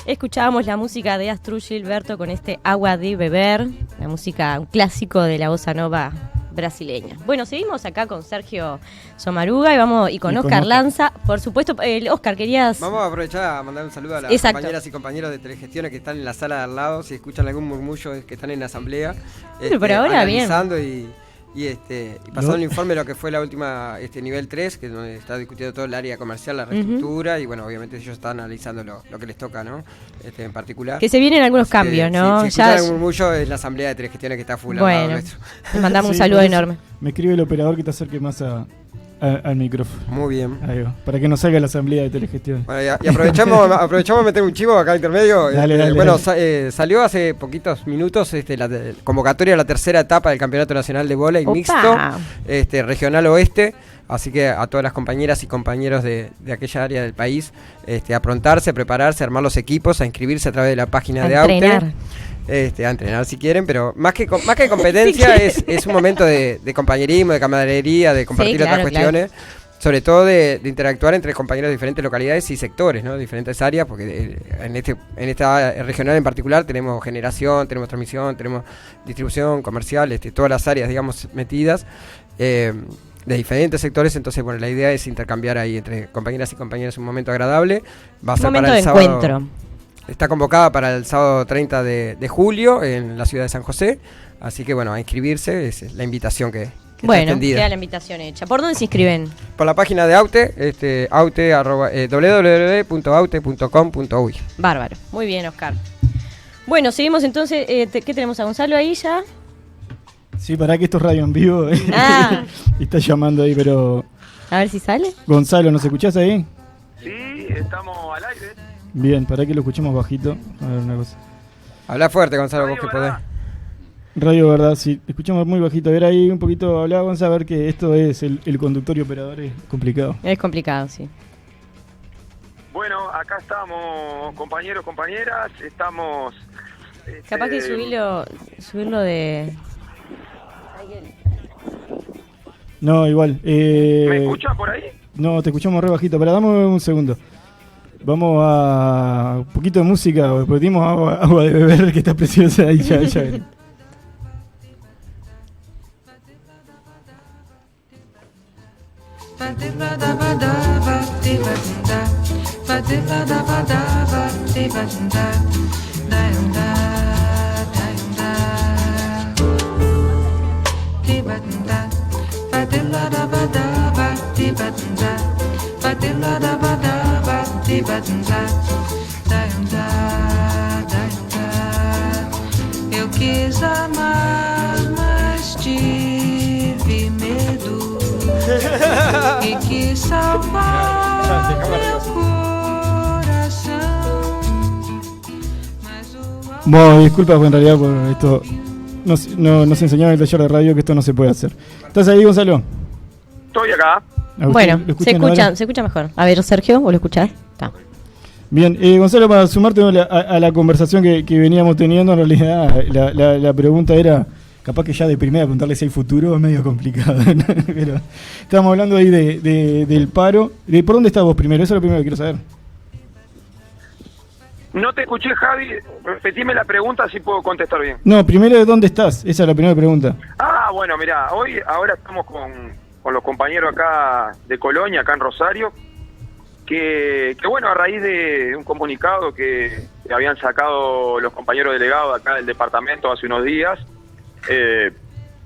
Escuchábamos la música de Astrud Gilberto con este Agua de Beber, la música, un clásico de la bossa nova brasileña. Bueno, seguimos acá con Sergio Somaruga y con Oscar Lanza. Por supuesto, Oscar, querías... Vamos a aprovechar a mandar un saludo a las compañeras y compañeros de Telegestiones que están en la sala de al lado. Si escuchan algún murmullo es que están en la asamblea. Pero por ahora analizando bien. y pasando el informe de lo que fue la última nivel 3, que es donde está discutiendo todo el área comercial, la reestructura, y bueno, obviamente ellos están analizando lo que les toca, ¿no? En particular. Que se vienen algunos cambios, ¿no? Sí, ya un murmullo es la asamblea de Telegestiones que está full. Bueno, le mandamos un saludo enorme. Me escribe el operador que te acerque más al micrófono. Muy bien. Ahí va, para que no salga la asamblea de Telegestiones. Bueno, y aprovechamos de meter un chivo acá intermedio. Dale. Salió hace poquitos minutos la convocatoria de la tercera etapa del Campeonato Nacional de Vóley Mixto, Regional Oeste. Así que a todas las compañeras y compañeros de aquella área del país, aprontarse, a prepararse, a armar los equipos, a inscribirse a través de la página de AUTE. A entrenar si quieren, pero más que competencia es un momento de compañerismo, de camaradería, de compartir otras cuestiones, sobre todo de interactuar entre compañeros de diferentes localidades y sectores, ¿no? Diferentes áreas, porque en esta regional en particular tenemos generación, tenemos transmisión, tenemos distribución, comercial, todas las áreas, digamos, metidas de diferentes sectores. Entonces, bueno, la idea es intercambiar ahí entre compañeras y compañeros un momento agradable. Va a ser momento para el de sábado. Encuentro. Está convocada para el sábado 30 de julio en la ciudad de San José. Así que, bueno, a inscribirse es la invitación que está extendida. Queda la invitación hecha. ¿Por dónde se inscriben? Por la página de AUTE, www.aute.com.uy. Bárbaro. Muy bien, Oscar. Bueno, seguimos entonces. ¿Qué tenemos a Gonzalo ahí ya? Sí, para que esto es radio en vivo. Está llamando ahí, pero... A ver si sale. Gonzalo, ¿nos escuchás ahí? Sí, estamos al aire. Bien, para que lo escuchemos bajito. A ver una cosa. Habla fuerte, Gonzalo, vos que podés. Radio Verdad, sí, escuchamos muy bajito. A ver ahí un poquito, hablaba Gonzalo, a ver que esto es el conductor y operador, es complicado. Es complicado, sí. Bueno, acá estamos, compañeros, compañeras, estamos... Capaz que subirlo de... No, igual. ¿Me escuchan por ahí? No, te escuchamos re bajito, pero dame un segundo. Vamos a un poquito de música, porque dimos agua de beber que está preciosa ahí ya. Eu quis amar, mas tive medo e quis salvar meu coração. Bueno, disculpa, porque en realidad por esto nos enseñaron en el taller de radio que esto no se puede hacer. ¿Estás ahí, Gonzalo? Estoy acá. Bueno, se escucha mejor. A ver, Sergio, ¿vos lo escuchás? Está. Bien, Gonzalo, para sumarte a la conversación que veníamos teniendo, en realidad la pregunta era, capaz que ya de primera preguntarle si hay futuro es medio complicado, ¿no? Pero estábamos hablando ahí del paro. ¿Por dónde estás vos primero? Eso es lo primero que quiero saber. No te escuché, Javi. Repetime la pregunta, así puedo contestar bien. No, primero, ¿de dónde estás? Esa es la primera pregunta. Bueno, mirá, ahora estamos con los compañeros acá de Colonia, acá en Rosario, que bueno, a raíz de un comunicado que habían sacado los compañeros delegados acá del departamento hace unos días,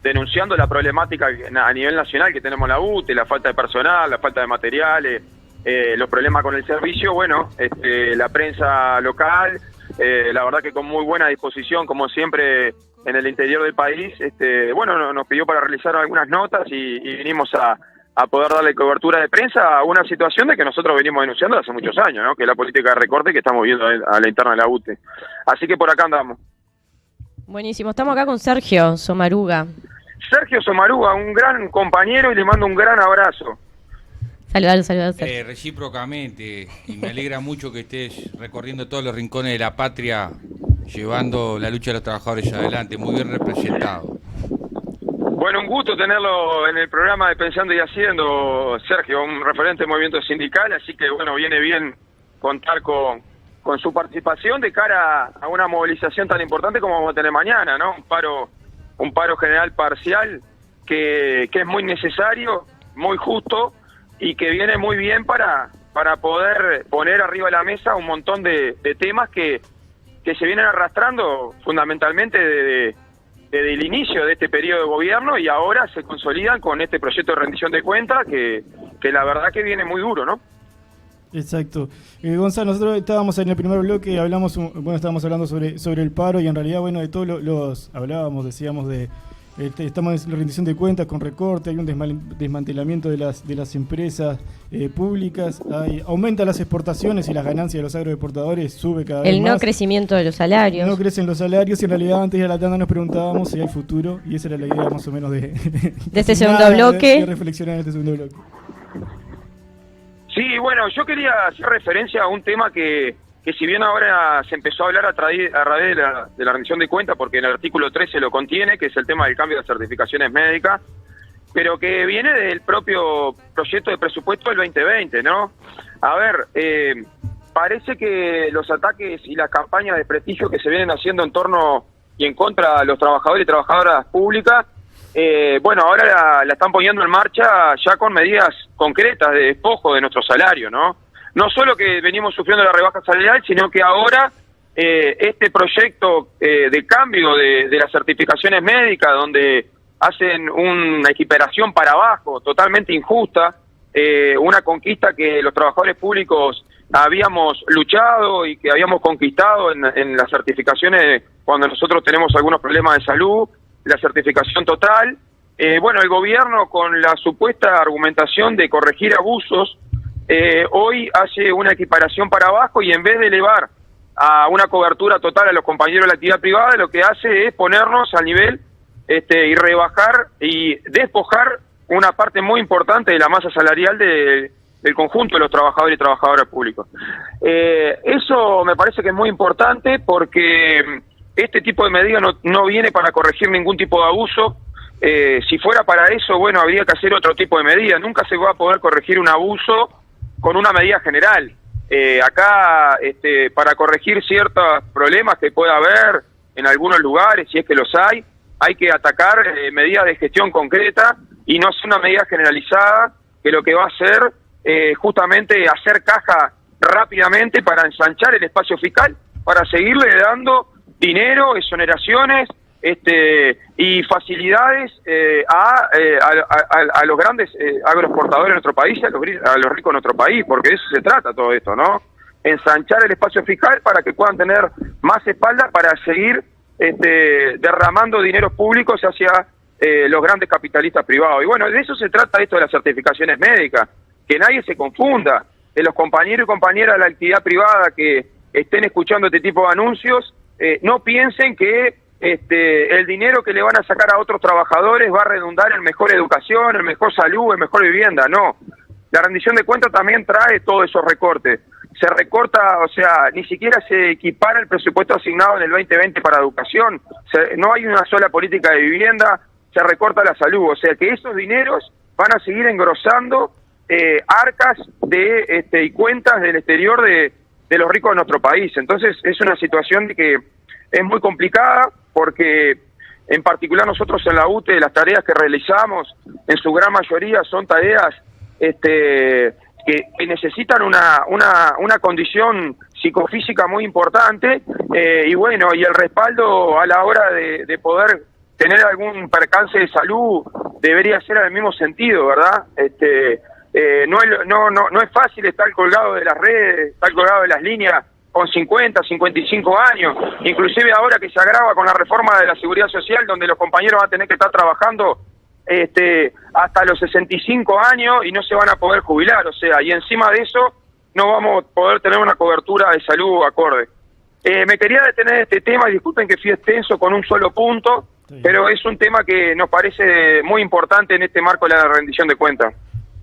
denunciando la problemática a nivel nacional que tenemos en la UTE, la falta de personal, la falta de materiales, los problemas con el servicio. Bueno, la prensa local, la verdad que con muy buena disposición, como siempre en el interior del país, bueno, nos pidió para realizar algunas notas y vinimos a poder darle cobertura de prensa a una situación de que nosotros venimos denunciando hace muchos años, ¿no? Que es la política de recorte que estamos viendo a la interna de la UTE. Así que por acá andamos. Buenísimo, estamos acá con Sergio Somaruga. Sergio Somaruga, un gran compañero, y le mando un gran abrazo. Saludalo. Recíprocamente, y me alegra mucho que estés recorriendo todos los rincones de la patria, llevando la lucha de los trabajadores adelante, muy bien representado. Bueno, un gusto tenerlo en el programa de Pensando y Haciendo, Sergio, un referente del movimiento sindical, así que bueno, viene bien contar con su participación de cara a una movilización tan importante como vamos a tener mañana, ¿no? Un paro general parcial que es muy necesario, muy justo, y que viene muy bien para poder poner arriba de la mesa un montón de temas que se vienen arrastrando fundamentalmente desde el inicio de este periodo de gobierno y ahora se consolidan con este proyecto de rendición de cuentas que la verdad que viene muy duro, ¿no? Exacto. Gonzalo, nosotros estábamos en el primer bloque, estábamos hablando sobre el paro y en realidad, bueno, de todos decíamos de estamos en la rendición de cuentas con recorte, hay un desmantelamiento de las empresas públicas, aumenta las exportaciones y las ganancias de los agroexportadores sube cada vez más. El no crecimiento de los salarios. No crecen los salarios y en realidad antes de la tanda nos preguntábamos si hay futuro y esa era la idea más o menos de este segundo bloque. De reflexionar en este segundo bloque. Sí, bueno, yo quería hacer referencia a un tema que si bien ahora se empezó a hablar a través de la rendición de cuentas, porque en el artículo 13 lo contiene, que es el tema del cambio de certificaciones médicas, pero que viene del propio proyecto de presupuesto del 2020, ¿no? A ver, parece que los ataques y las campañas de prestigio que se vienen haciendo en torno y en contra de los trabajadores y trabajadoras públicas, bueno, ahora la están poniendo en marcha ya con medidas concretas de despojo de nuestro salario, ¿no? No solo que venimos sufriendo la rebaja salarial, sino que ahora este proyecto de cambio de las certificaciones médicas, donde hacen una equiparación para abajo, totalmente injusta, una conquista que los trabajadores públicos habíamos luchado y que habíamos conquistado en las certificaciones cuando nosotros tenemos algunos problemas de salud, la certificación total. Bueno, el gobierno con la supuesta argumentación de corregir abusos, hoy hace una equiparación para abajo y en vez de elevar a una cobertura total a los compañeros de la actividad privada, lo que hace es ponernos al nivel y rebajar y despojar una parte muy importante de la masa salarial del conjunto de los trabajadores y trabajadoras públicos. Eso me parece que es muy importante porque este tipo de medida no viene para corregir ningún tipo de abuso. Si fuera para eso, bueno, habría que hacer otro tipo de medida. Nunca se va a poder corregir un abuso con una medida general. Acá, para corregir ciertos problemas que pueda haber en algunos lugares, si es que los hay que atacar medidas de gestión concreta y no hacer una medida generalizada que lo que va a hacer justamente hacer caja rápidamente para ensanchar el espacio fiscal, para seguirle dando dinero, exoneraciones y facilidades a los grandes agroexportadores de nuestro país, a los ricos de nuestro país, porque de eso se trata todo esto, ¿no? Ensanchar el espacio fiscal para que puedan tener más espalda para seguir derramando dineros públicos hacia los grandes capitalistas privados. Y bueno, de eso se trata esto de las certificaciones médicas, que nadie se confunda, que los compañeros y compañeras de la actividad privada que estén escuchando este tipo de anuncios no piensen que el dinero que le van a sacar a otros trabajadores va a redundar en mejor educación, en mejor salud, en mejor vivienda. No, la rendición de cuentas también trae todos esos recortes. Se recorta, o sea, ni siquiera se equipara el presupuesto asignado en el 2020 para educación, no hay una sola política de vivienda, se recorta la salud, o sea que esos dineros van a seguir engrosando arcas y cuentas del exterior de los ricos de nuestro país. Entonces es una situación que es muy complicada porque en particular nosotros en la UTE las tareas que realizamos en su gran mayoría son tareas que necesitan una condición psicofísica muy importante y bueno, y el respaldo a la hora de poder tener algún percance de salud debería ser en el mismo sentido, ¿verdad? No es fácil estar colgado de las redes, estar colgado de las líneas con 50, 55 años, inclusive ahora que se agrava con la reforma de la seguridad social, donde los compañeros van a tener que estar trabajando hasta los 65 años y no se van a poder jubilar, o sea, y encima de eso no vamos a poder tener una cobertura de salud acorde. Me quería detener en este tema, y disculpen que fui extenso con un solo punto, pero es un tema que nos parece muy importante en este marco de la rendición de cuentas.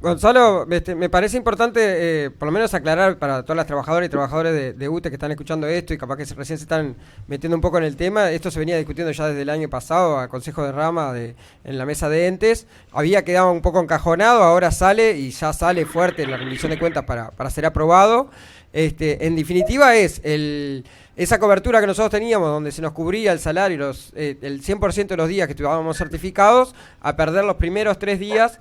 Gonzalo, me parece importante por lo menos aclarar para todas las trabajadoras y trabajadores de UTE que están escuchando esto y capaz que recién se están metiendo un poco en el tema. Esto se venía discutiendo ya desde el año pasado a Consejo de Rama en la mesa de entes. Había quedado un poco encajonado, ahora sale y ya sale fuerte en la rendición de cuentas para ser aprobado. En definitiva es esa cobertura que nosotros teníamos, donde se nos cubría el salario el 100% de los días que estábamos certificados, a perder los primeros 3 días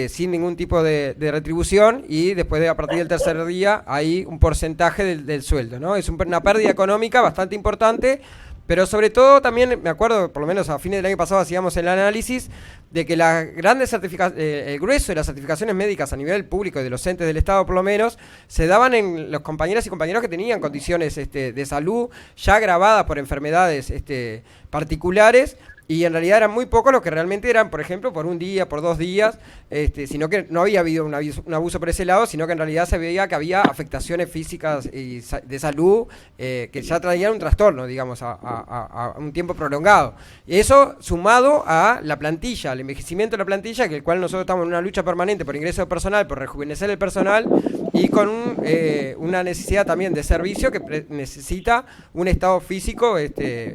sin ningún tipo de retribución, y después a partir del tercer día hay un porcentaje del sueldo, ¿no? Es una pérdida económica bastante importante, Pero sobre todo también me acuerdo, por lo menos a fines del año pasado hacíamos el análisis de que las grandes el grueso de las certificaciones médicas a nivel público y de los entes del Estado por lo menos, se daban en los compañeras y compañeros que tenían condiciones de salud ya agravadas por enfermedades particulares. Y en realidad eran muy pocos los que realmente eran, por ejemplo, por un día, por 2 días, sino que no había habido un abuso por ese lado, sino que en realidad se veía que había afectaciones físicas y de salud que ya traían un trastorno, digamos, a un tiempo prolongado. Y eso sumado a la plantilla, al envejecimiento de la plantilla, que el cual nosotros estamos en una lucha permanente por ingreso de personal, por rejuvenecer el personal, y con una necesidad también de servicio que necesita un estado físico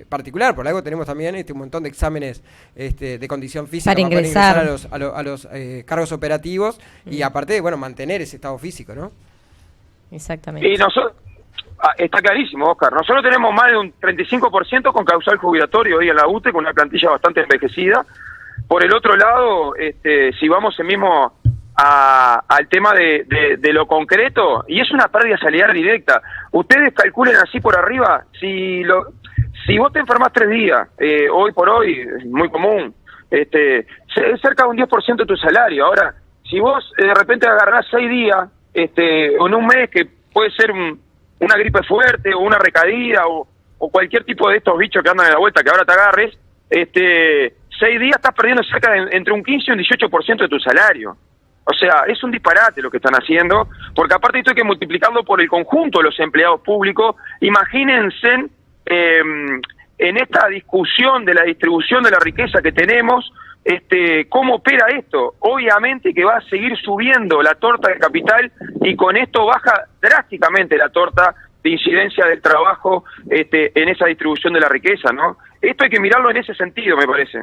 particular. Por algo tenemos también un montón de exámenes de condición física para ingresar a los cargos operativos y aparte, bueno, mantener ese estado físico, ¿no? Exactamente. Y nosotros, está clarísimo, Oscar, nosotros tenemos más de un 35% con causal jubilatorio hoy en la UTE, con una plantilla bastante envejecida. Por el otro lado, si vamos mismo al tema de lo concreto, y es una pérdida salarial directa. Ustedes calculen así por arriba, si vos te enfermas 3 días, hoy por hoy, es muy común, es cerca de un 10% de tu salario. Ahora, si vos de repente agarrás 6 días, en un mes, que puede ser una gripe fuerte, o una recaída, o cualquier tipo de estos bichos que andan en la vuelta, que ahora te agarres, 6 días estás perdiendo cerca de entre un 15 y un 18% de tu salario. O sea, es un disparate lo que están haciendo, porque aparte esto hay que multiplicarlo por el conjunto de los empleados públicos. Imagínense en esta discusión de la distribución de la riqueza que tenemos, cómo opera esto. Obviamente que va a seguir subiendo la torta del capital y con esto baja drásticamente la torta de incidencia del trabajo en esa distribución de la riqueza, ¿no? Esto hay que mirarlo en ese sentido, me parece.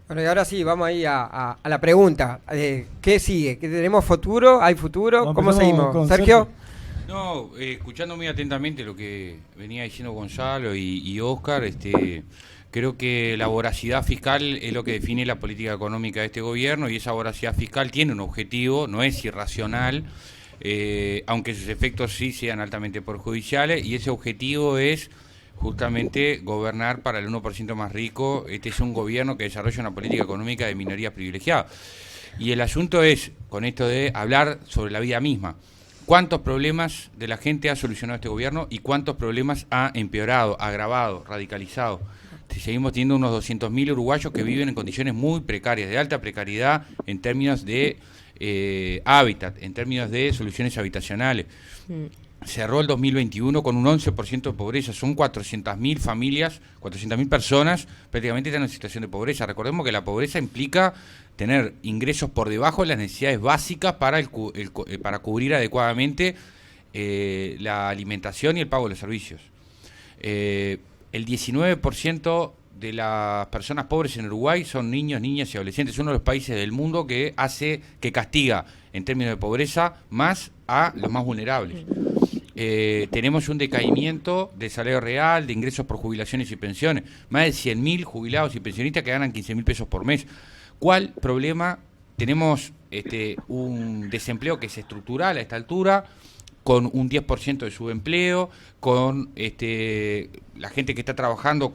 Bueno, y ahora sí, vamos ahí a la pregunta. ¿Qué sigue? ¿Qué tenemos futuro? ¿Hay futuro? No, ¿Cómo seguimos? ¿Sergio? No, escuchando muy atentamente lo que venía diciendo Gonzalo y Oscar, creo que la voracidad fiscal es lo que define la política económica de este gobierno, y esa voracidad fiscal tiene un objetivo, no es irracional, aunque sus efectos sí sean altamente perjudiciales, y ese objetivo es justamente gobernar para el 1% más rico. Este es un gobierno que desarrolla una política económica de minorías privilegiadas. Y el asunto es, con esto de hablar sobre la vida misma, ¿cuántos problemas de la gente ha solucionado este gobierno y cuántos problemas ha empeorado, agravado, radicalizado? Seguimos teniendo unos 200.000 uruguayos que viven en condiciones muy precarias, de alta precariedad en términos de hábitat, en términos de soluciones habitacionales. Cerró el 2021 con un 11% de pobreza. Son 400.000 familias, 400.000 personas prácticamente están en situación de pobreza. Recordemos que la pobreza implica tener ingresos por debajo de las necesidades básicas para cubrir adecuadamente la alimentación y el pago de los servicios. El 19% de las personas pobres en Uruguay son niños, niñas y adolescentes. Es uno de los países del mundo que castiga en términos de pobreza más a los más vulnerables. Tenemos un decaimiento de salario real, de ingresos por jubilaciones y pensiones. Más de 100.000 jubilados y pensionistas que ganan 15.000 pesos por mes. ¿Cuál problema? Tenemos un desempleo que es estructural a esta altura, con un 10% de subempleo, con la gente que está trabajando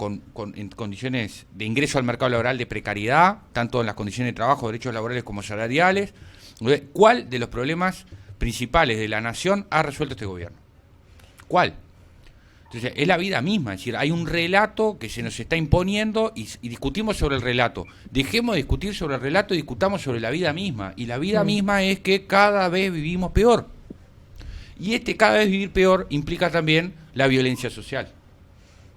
en condiciones de ingreso al mercado laboral de precariedad, tanto en las condiciones de trabajo, derechos laborales como salariales. ¿Cuál de los problemas principales de la nación ha resuelto este gobierno? ¿Cuál? Entonces, es la vida misma, es decir, hay un relato que se nos está imponiendo y discutimos sobre el relato. Dejemos de discutir sobre el relato y discutamos sobre la vida misma. Y la vida misma es que cada vez vivimos peor. Y cada vez vivir peor implica también la violencia social.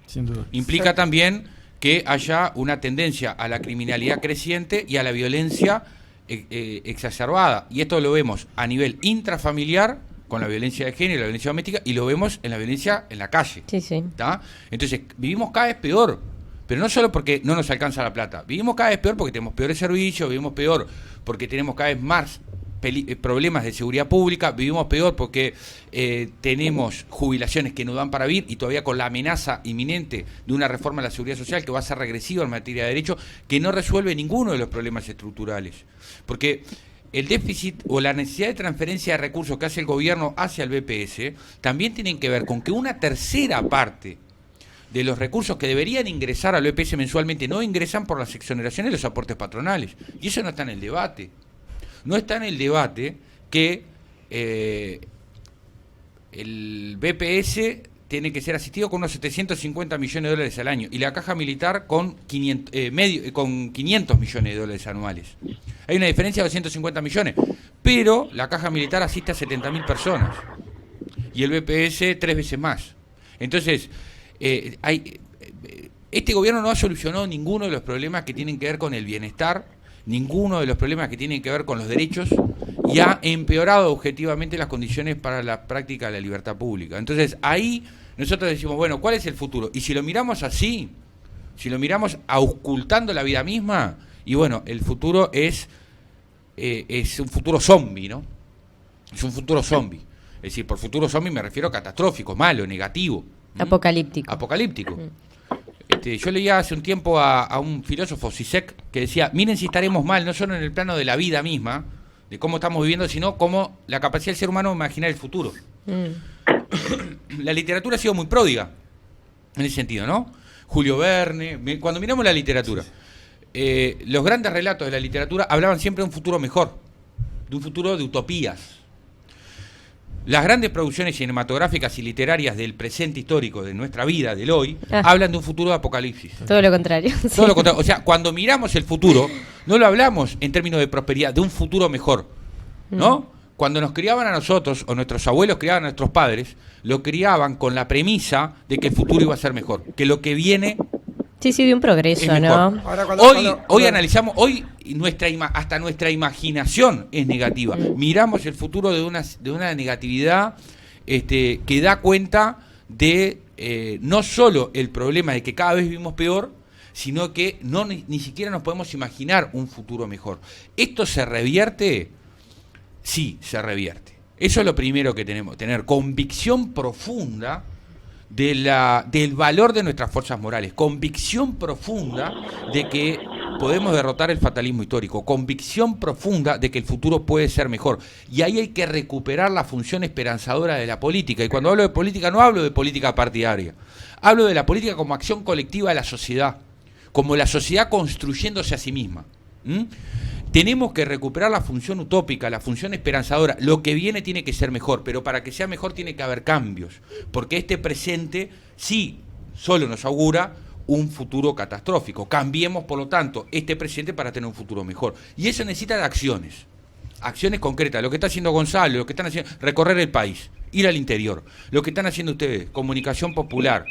Sin duda. Implica también que haya una tendencia a la criminalidad creciente y a la violencia exacerbada. Y esto lo vemos a nivel intrafamiliar, con la violencia de género y la violencia doméstica, y lo vemos en la violencia en la calle. Sí, sí. ¿Tá? Entonces, vivimos cada vez peor, pero no solo porque no nos alcanza la plata, vivimos cada vez peor porque tenemos peores servicios, vivimos peor porque tenemos cada vez más problemas de seguridad pública, vivimos peor porque tenemos jubilaciones que no dan para vivir, y todavía con la amenaza inminente de una reforma de la seguridad social que va a ser regresiva en materia de derechos, que no resuelve ninguno de los problemas estructurales. Porque el déficit o la necesidad de transferencia de recursos que hace el gobierno hacia el BPS también tienen que ver con que una tercera parte de los recursos que deberían ingresar al EPS mensualmente no ingresan por las exoneraciones de los aportes patronales. Y eso no está en el debate. No está en el debate que el BPS tiene que ser asistido con unos 750 millones de dólares al año y la Caja Militar con 500 millones de dólares anuales. Hay una diferencia de 250 millones, pero la Caja Militar asiste a 70.000 personas y el BPS 3 veces más. Entonces, este gobierno no ha solucionado ninguno de los problemas que tienen que ver con el bienestar, ninguno de los problemas que tienen que ver con los derechos, y ha empeorado objetivamente las condiciones para la práctica de la libertad pública. Entonces, ahí nosotros decimos, bueno, ¿cuál es el futuro? Y si lo miramos así, si lo miramos auscultando la vida misma, y bueno, el futuro es un futuro zombie, ¿no? Es un futuro zombie. Es decir, por futuro zombie me refiero a catastrófico, malo, negativo. Apocalíptico. Apocalíptico. Yo leía hace un tiempo a un filósofo, Zizek, que decía, miren si estaremos mal, no solo en el plano de la vida misma, de cómo estamos viviendo, sino como la capacidad del ser humano de imaginar el futuro. La literatura ha sido muy pródiga en ese sentido, ¿no? Julio Verne, cuando miramos la literatura, los grandes relatos de la literatura hablaban siempre de un futuro mejor, de un futuro de utopías. Las grandes producciones cinematográficas y literarias del presente histórico, de nuestra vida, del hoy, hablan de un futuro de apocalipsis. Todo lo contrario. Todo lo contrario. O sea, cuando miramos el futuro, no lo hablamos en términos de prosperidad, de un futuro mejor, ¿no? Cuando nos criaban a nosotros, o nuestros abuelos criaban a nuestros padres, lo criaban con la premisa de que el futuro iba a ser mejor, que lo que viene... Sí, de un progreso, ¿no? Ahora, hoy analizamos, hasta nuestra imaginación es negativa. Miramos el futuro de una negatividad que da cuenta de no solo el problema de que cada vez vivimos peor, sino que ni siquiera nos podemos imaginar un futuro mejor. ¿Esto se revierte? Sí, se revierte. Eso es lo primero que tenemos, tener convicción profunda del valor de nuestras fuerzas morales, convicción profunda de que podemos derrotar el fatalismo histórico, convicción profunda de que el futuro puede ser mejor. Y ahí hay que recuperar la función esperanzadora de la política. Y cuando hablo de política no hablo de política partidaria, hablo de la política como acción colectiva de la sociedad, como la sociedad construyéndose a sí misma. Tenemos que recuperar la función utópica, la función esperanzadora. Lo que viene tiene que ser mejor, pero para que sea mejor tiene que haber cambios, porque este presente sí solo nos augura un futuro catastrófico. Cambiemos, por lo tanto, este presente para tener un futuro mejor. Y eso necesita de acciones concretas. Lo que está haciendo Gonzalo, lo que están haciendo, recorrer el país, ir al interior. Lo que están haciendo ustedes, comunicación popular,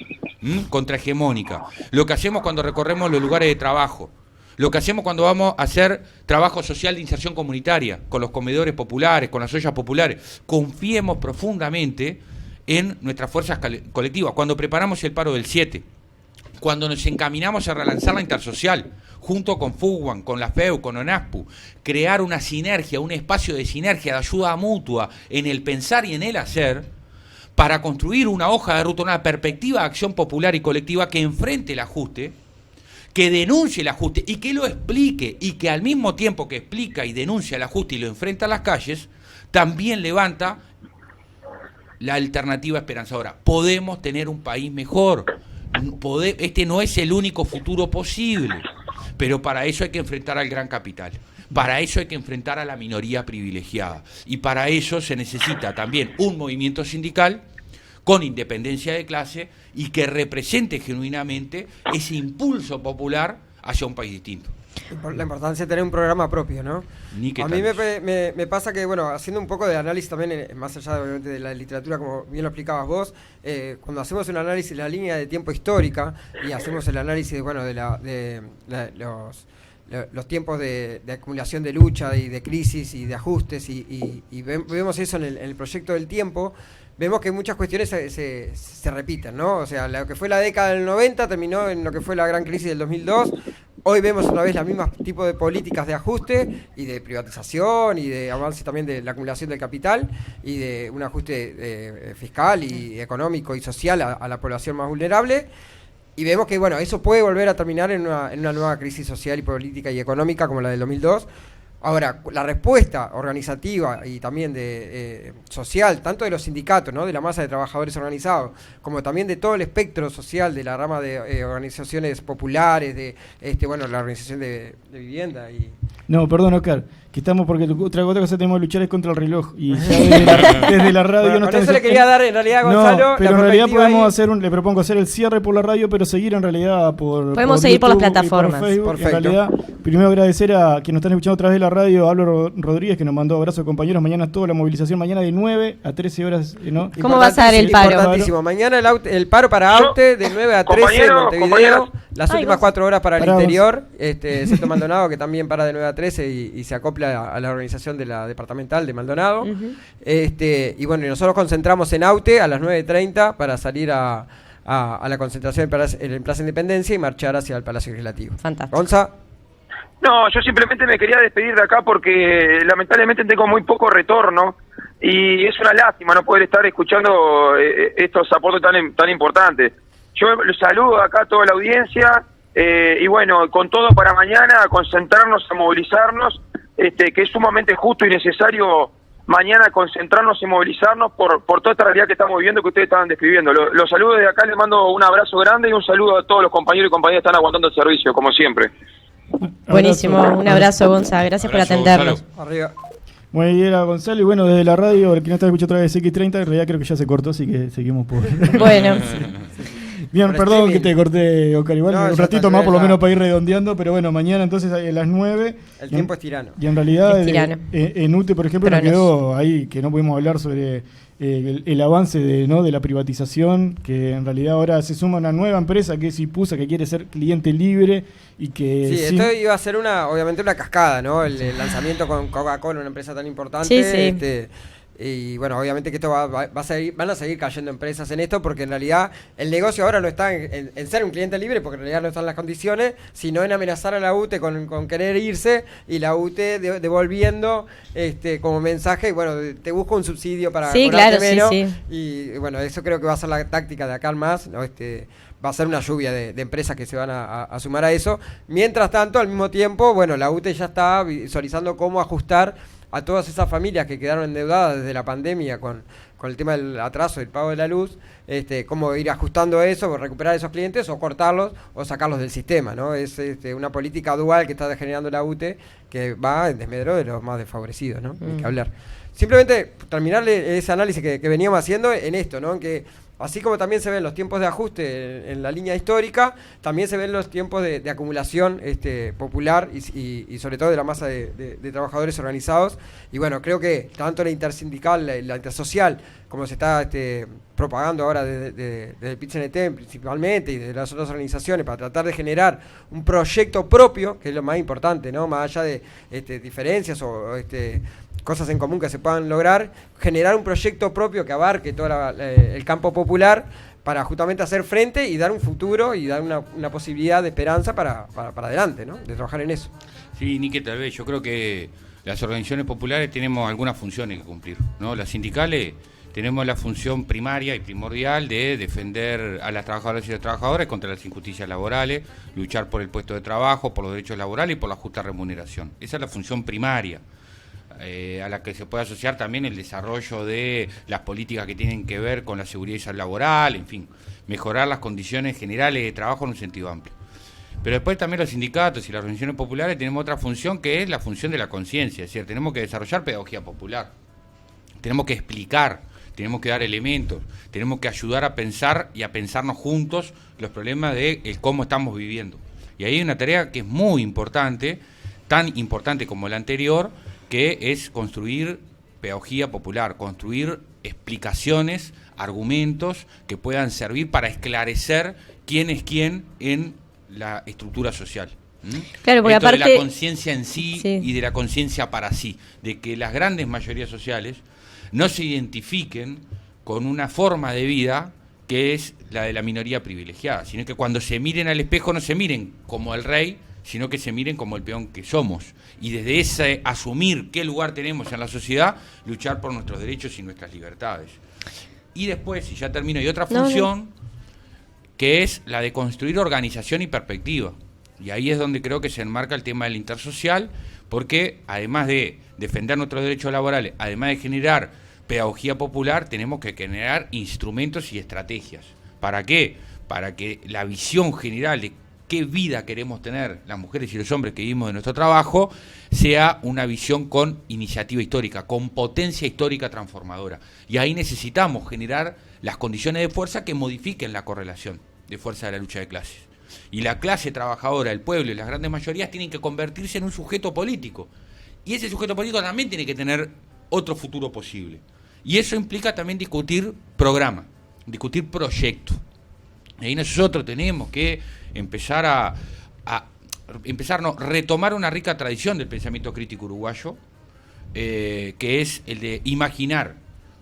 contrahegemónica. Lo que hacemos cuando recorremos los lugares de trabajo. Lo que hacemos cuando vamos a hacer trabajo social de inserción comunitaria, con los comedores populares, con las ollas populares. Confiemos profundamente en nuestras fuerzas colectivas. Cuando preparamos el paro del 7, cuando nos encaminamos a relanzar la intersocial, junto con FUGUAN, con la FEU, con ONASPU, crear una sinergia, un espacio de sinergia, de ayuda mutua en el pensar y en el hacer, para construir una hoja de ruta, una perspectiva de acción popular y colectiva que enfrente el ajuste, que denuncie el ajuste y que lo explique, y que al mismo tiempo que explica y denuncia el ajuste y lo enfrenta a las calles, también levanta la alternativa esperanzadora. Podemos tener un país mejor. Este no es el único futuro posible, pero para eso hay que enfrentar al gran capital. Para eso hay que enfrentar a la minoría privilegiada. Y para eso se necesita también un movimiento sindical con independencia de clase y que represente genuinamente ese impulso popular hacia un país distinto. La importancia de tener un programa propio, ¿no? A mí me pasa que, bueno, haciendo un poco de análisis también, más allá de, obviamente, de la literatura, como bien lo explicabas vos, cuando hacemos un análisis de la línea de tiempo histórica y hacemos el análisis, bueno, de los tiempos de acumulación de lucha y de crisis y de ajustes y vemos eso en el proyecto del tiempo, vemos que muchas cuestiones se repiten, ¿no? O sea, lo que fue la década del 90 terminó en lo que fue la gran crisis del 2002. Hoy vemos otra vez las mismas tipos de políticas de ajuste y de privatización y de avance también de la acumulación del capital y de un ajuste fiscal y económico y social a la población más vulnerable. Y vemos que, bueno, eso puede volver a terminar en una nueva crisis social y política y económica como la del 2002. Ahora, la respuesta organizativa y también de social, tanto de los sindicatos, ¿no?, de la masa de trabajadores organizados, como también de todo el espectro social de la rama de organizaciones populares, de la organización de vivienda y... No, perdón, Oscar, que estamos porque otra cosa tenemos que luchar es contra el reloj y ya desde la radio bueno, eso le quería dar en realidad a Gonzalo. No, pero en realidad podemos le propongo hacer el cierre por la radio, pero seguir en realidad podemos seguir YouTube por las plataformas. Por Facebook. Perfecto. En realidad, primero agradecer a quienes nos están escuchando a través de la radio, Pablo Rodríguez, que nos mandó abrazo, compañeros. Mañana toda la movilización, mañana de 9 a 13 horas, ¿no? ¿Cómo va a ser el paro? Importantísimo. Mañana el paro para AUTE de 9 a 13 en Montevideo. Las últimas 4 horas para el interior. Excepto Maldonado, que también para de 9 a 13 y se acopla a la organización de la departamental de Maldonado. Y bueno, y nosotros concentramos en AUTE a las 9:30 para salir a la concentración en Plaza Independencia y marchar hacia el Palacio Legislativo. Fantástico. Gonza. No, yo simplemente me quería despedir de acá porque lamentablemente tengo muy poco retorno y es una lástima no poder estar escuchando estos aportes tan importantes. Yo los saludo acá a toda la audiencia y bueno, con todo para mañana, a concentrarnos, a movilizarnos, que es sumamente justo y necesario mañana concentrarnos y movilizarnos por toda esta realidad que estamos viviendo, que ustedes estaban describiendo. Los saludo desde acá, les mando un abrazo grande y un saludo a todos los compañeros y compañeras que están aguantando el servicio, como siempre. Buenísimo, un abrazo, Gonza, gracias por atendernos. Arriba. Bueno, y era Gonzalo, y bueno, desde la radio, el que no está escuchando otra vez X30, en realidad creo que ya se cortó, así que seguimos por... Bueno. Bien, perdón que te corté, Oscar, igual un ratito más por lo menos para ir redondeando, pero bueno, mañana entonces a las 9. El tiempo es tirano. Y en realidad en UTE, por ejemplo, nos quedó ahí que no pudimos hablar sobre el avance de la privatización, que en realidad ahora se suma una nueva empresa que es Ipusa, que quiere ser cliente libre y que... Sí, esto iba a ser obviamente una cascada, ¿no? El lanzamiento con Coca-Cola, una empresa tan importante. Sí. Y bueno, obviamente que esto van a seguir cayendo empresas en esto, porque en realidad el negocio ahora no está en ser un cliente libre, porque en realidad no están las condiciones, sino en amenazar a la UTE con querer irse, y la UTE devolviendo como mensaje, y bueno, te busco un subsidio para cobrarte menos. Sí. Y bueno, eso creo que va a ser la táctica de acá al más, ¿no? Va a ser una lluvia de empresas que se van a sumar a eso. Mientras tanto, al mismo tiempo, bueno, la UTE ya está visualizando cómo ajustar a todas esas familias que quedaron endeudadas desde la pandemia con el tema del atraso del pago de la luz, cómo ir ajustando eso, recuperar esos clientes o cortarlos o sacarlos del sistema, ¿no? Es una política dual que está generando la UTE, que va en desmedro de los más desfavorecidos, ¿no? Hay que hablar. Simplemente terminarle ese análisis que veníamos haciendo en esto, ¿no? En que así como también se ven los tiempos de ajuste en la línea histórica, también se ven los tiempos de acumulación popular y sobre todo de la masa de trabajadores organizados. Y bueno, creo que tanto la intersindical, la intersocial, como se está propagando ahora desde el PIT-CNT principalmente y de las otras organizaciones, para tratar de generar un proyecto propio, que es lo más importante, ¿no? Más allá de diferencias o cosas en común que se puedan lograr, generar un proyecto propio que abarque todo el campo popular para justamente hacer frente y dar un futuro y dar una posibilidad de esperanza para adelante, ¿no? De trabajar en eso. Sí, Nique, tal vez yo creo que las organizaciones populares tenemos algunas funciones que cumplir, ¿no? Las sindicales tenemos la función primaria y primordial de defender a las trabajadoras y los trabajadores contra las injusticias laborales, luchar por el puesto de trabajo, por los derechos laborales y por la justa remuneración. Esa es la función primaria. A la que se puede asociar también el desarrollo de las políticas que tienen que ver con la seguridad y salud laboral, en fin, mejorar las condiciones generales de trabajo en un sentido amplio. Pero después también los sindicatos y las organizaciones populares tenemos otra función, que es la función de la conciencia, es decir, tenemos que desarrollar pedagogía popular, tenemos que explicar, tenemos que dar elementos, tenemos que ayudar a pensar y a pensarnos juntos los problemas de cómo estamos viviendo. Y ahí hay una tarea que es muy importante, tan importante como la anterior, que es construir pedagogía popular, construir explicaciones, argumentos que puedan servir para esclarecer quién es quién en la estructura social. Claro, porque esto aparte de la conciencia en sí y de la conciencia para sí, de que las grandes mayorías sociales no se identifiquen con una forma de vida que es la de la minoría privilegiada, sino que cuando se miren al espejo no se miren como el rey, sino que se miren como el peón que somos. Y desde ese asumir qué lugar tenemos en la sociedad, luchar por nuestros derechos y nuestras libertades. Y después, y ya termino, hay otra función que es la de construir organización y perspectiva. Y ahí es donde creo que se enmarca el tema del intersocial, porque además de defender nuestros derechos laborales, además de generar pedagogía popular, tenemos que generar instrumentos y estrategias. ¿Para qué? Para que la visión general de qué vida queremos tener las mujeres y los hombres que vivimos de nuestro trabajo sea una visión con iniciativa histórica, con potencia histórica transformadora. Y ahí necesitamos generar las condiciones de fuerza que modifiquen la correlación de fuerza de la lucha de clases. Y la clase trabajadora, el pueblo y las grandes mayorías tienen que convertirse en un sujeto político. Y ese sujeto político también tiene que tener otro futuro posible. Y eso implica también discutir programa, discutir proyecto. Y ahí nosotros tenemos que empezar retomar una rica tradición del pensamiento crítico uruguayo, que es el de imaginar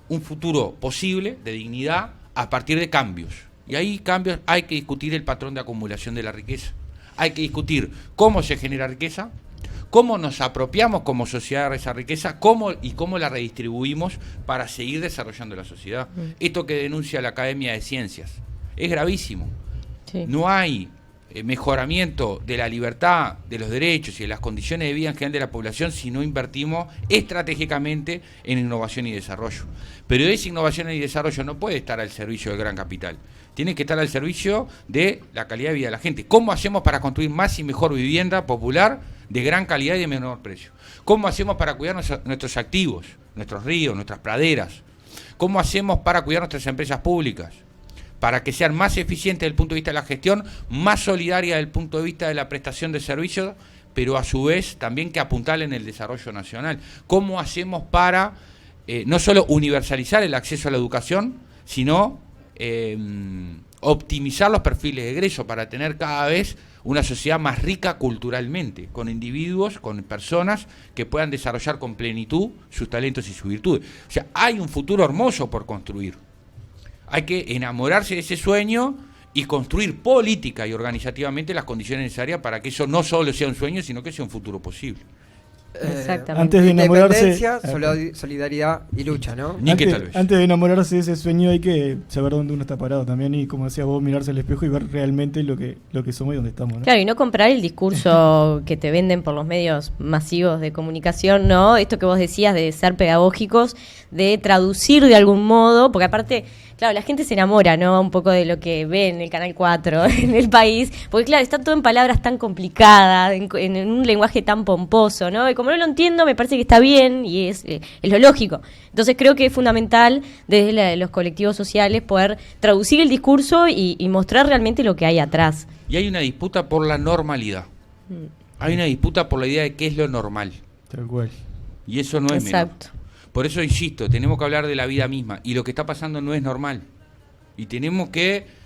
un futuro posible de dignidad a partir de cambios. Y ahí cambios hay que discutir el patrón de acumulación de la riqueza. Hay que discutir cómo se genera riqueza, cómo nos apropiamos como sociedad de esa riqueza, cómo la redistribuimos para seguir desarrollando la sociedad. Esto que denuncia la Academia de Ciencias es gravísimo. Sí. No hay mejoramiento de la libertad, de los derechos y de las condiciones de vida en general de la población si no invertimos estratégicamente en innovación y desarrollo. Pero esa innovación y desarrollo no puede estar al servicio del gran capital. Tiene que estar al servicio de la calidad de vida de la gente. ¿Cómo hacemos para construir más y mejor vivienda popular de gran calidad y de menor precio? ¿Cómo hacemos para cuidar nuestros activos, nuestros ríos, nuestras praderas? ¿Cómo hacemos para cuidar nuestras empresas públicas? Para que sean más eficientes desde el punto de vista de la gestión, más solidarias desde el punto de vista de la prestación de servicios, pero a su vez también que apuntalen el desarrollo nacional. ¿Cómo hacemos para no solo universalizar el acceso a la educación, sino optimizar los perfiles de egreso para tener cada vez una sociedad más rica culturalmente, con individuos, con personas que puedan desarrollar con plenitud sus talentos y sus virtudes? O sea, hay un futuro hermoso por construir. Hay que enamorarse de ese sueño y construir política y organizativamente las condiciones necesarias para que eso no solo sea un sueño, sino que sea un futuro posible. Exactamente. Antes de enamorarse, solidaridad y lucha, ¿no? Antes de enamorarse de ese sueño hay que saber dónde uno está parado también y, como decías vos, mirarse al espejo y ver realmente lo que somos y dónde estamos, ¿no? Claro, y no comprar el discurso que te venden por los medios masivos de comunicación, ¿no? Esto que vos decías de ser pedagógicos, de traducir de algún modo, porque aparte, claro, la gente se enamora, ¿no? Un poco de lo que ve en el Canal 4, en el país, porque claro, está todo en palabras tan complicadas, en un lenguaje tan pomposo, ¿no? Y como no lo entiendo, me parece que está bien y es lo lógico. Entonces creo que es fundamental desde los colectivos sociales poder traducir el discurso y mostrar realmente lo que hay atrás. Y hay una disputa por la normalidad. Hay una disputa por la idea de qué es lo normal. Tal cual. Y eso no es Exacto. menor. Por eso insisto, tenemos que hablar de la vida misma y lo que está pasando no es normal. Y tenemos que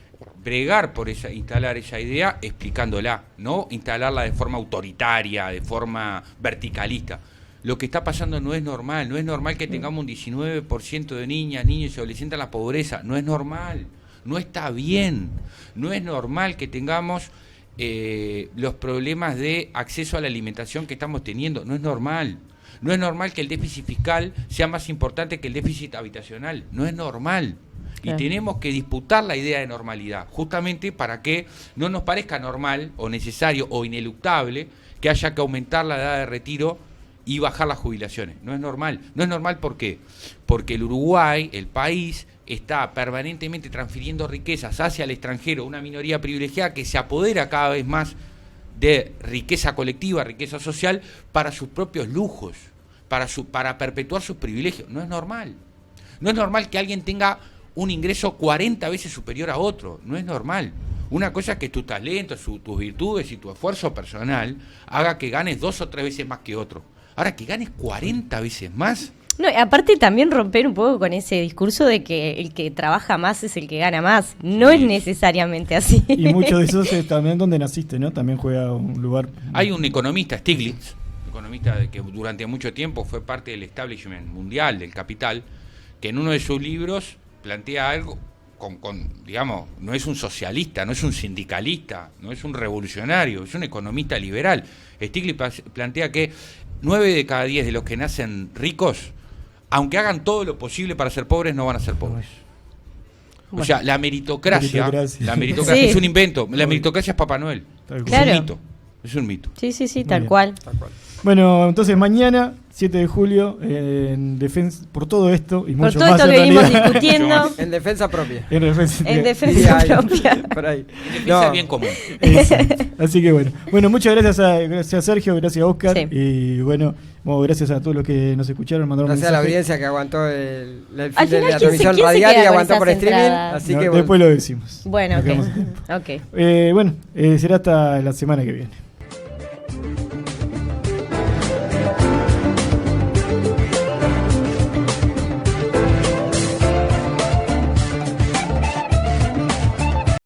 bregar por instalar esa idea explicándola, no instalarla de forma autoritaria, de forma verticalista. Lo que está pasando no es normal, no es normal que tengamos un 19% de niñas, niños y adolescentes en la pobreza, no es normal, no está bien, no es normal que tengamos los problemas de acceso a la alimentación que estamos teniendo, no es normal. No es normal que el déficit fiscal sea más importante que el déficit habitacional. No es normal. Claro. Y tenemos que disputar la idea de normalidad, justamente para que no nos parezca normal o necesario o ineluctable que haya que aumentar la edad de retiro y bajar las jubilaciones. No es normal. No es normal, ¿por qué? Porque el Uruguay, el país, está permanentemente transfiriendo riquezas hacia el extranjero, una minoría privilegiada que se apodera cada vez más de riqueza colectiva, riqueza social, para sus propios lujos, para perpetuar sus privilegios. No es normal. No es normal que alguien tenga un ingreso 40 veces superior a otro. No es normal. Una cosa es que tu talento, tus virtudes y tu esfuerzo personal haga que ganes 2 o 3 veces más que otro. Ahora, que ganes 40 veces más. No, aparte también romper un poco con ese discurso de que el que trabaja más es el que gana más. No es necesariamente así. Y mucho de eso es también donde naciste, ¿no? También juega un lugar. Hay un economista, Stiglitz, economista que durante mucho tiempo fue parte del establishment mundial del capital, que en uno de sus libros plantea algo digamos, no es un socialista, no es un sindicalista, no es un revolucionario, es un economista liberal. Stiglitz plantea que 9 de cada 10 de los que nacen ricos, aunque hagan todo lo posible para ser pobres, no van a ser pobres. O sea, la meritocracia sí. Es un invento. La meritocracia es Papá Noel. Claro. Es un mito. Es un mito. Sí, tal cual. Bueno, entonces mañana, 7 de julio, en defensa, por todo esto y mucho todo más esto que en venimos realidad. discutiendo. En defensa propia. En defensa propia. Por ahí. Defensa del bien común. Exacto. Así que bueno, muchas gracias a Sergio, gracias a Oscar. Sí. Y bueno, gracias a todos los que nos escucharon. Mandaron Gracias a la mensajes. audiencia que aguantó el Al fin de final, la ¿quién se transmisión queda radial y con aguantó esas por streaming. entradas? Así No, que después lo decimos. Bueno, Nos quedamos ok. sin tiempo. Bueno, será hasta la semana que viene.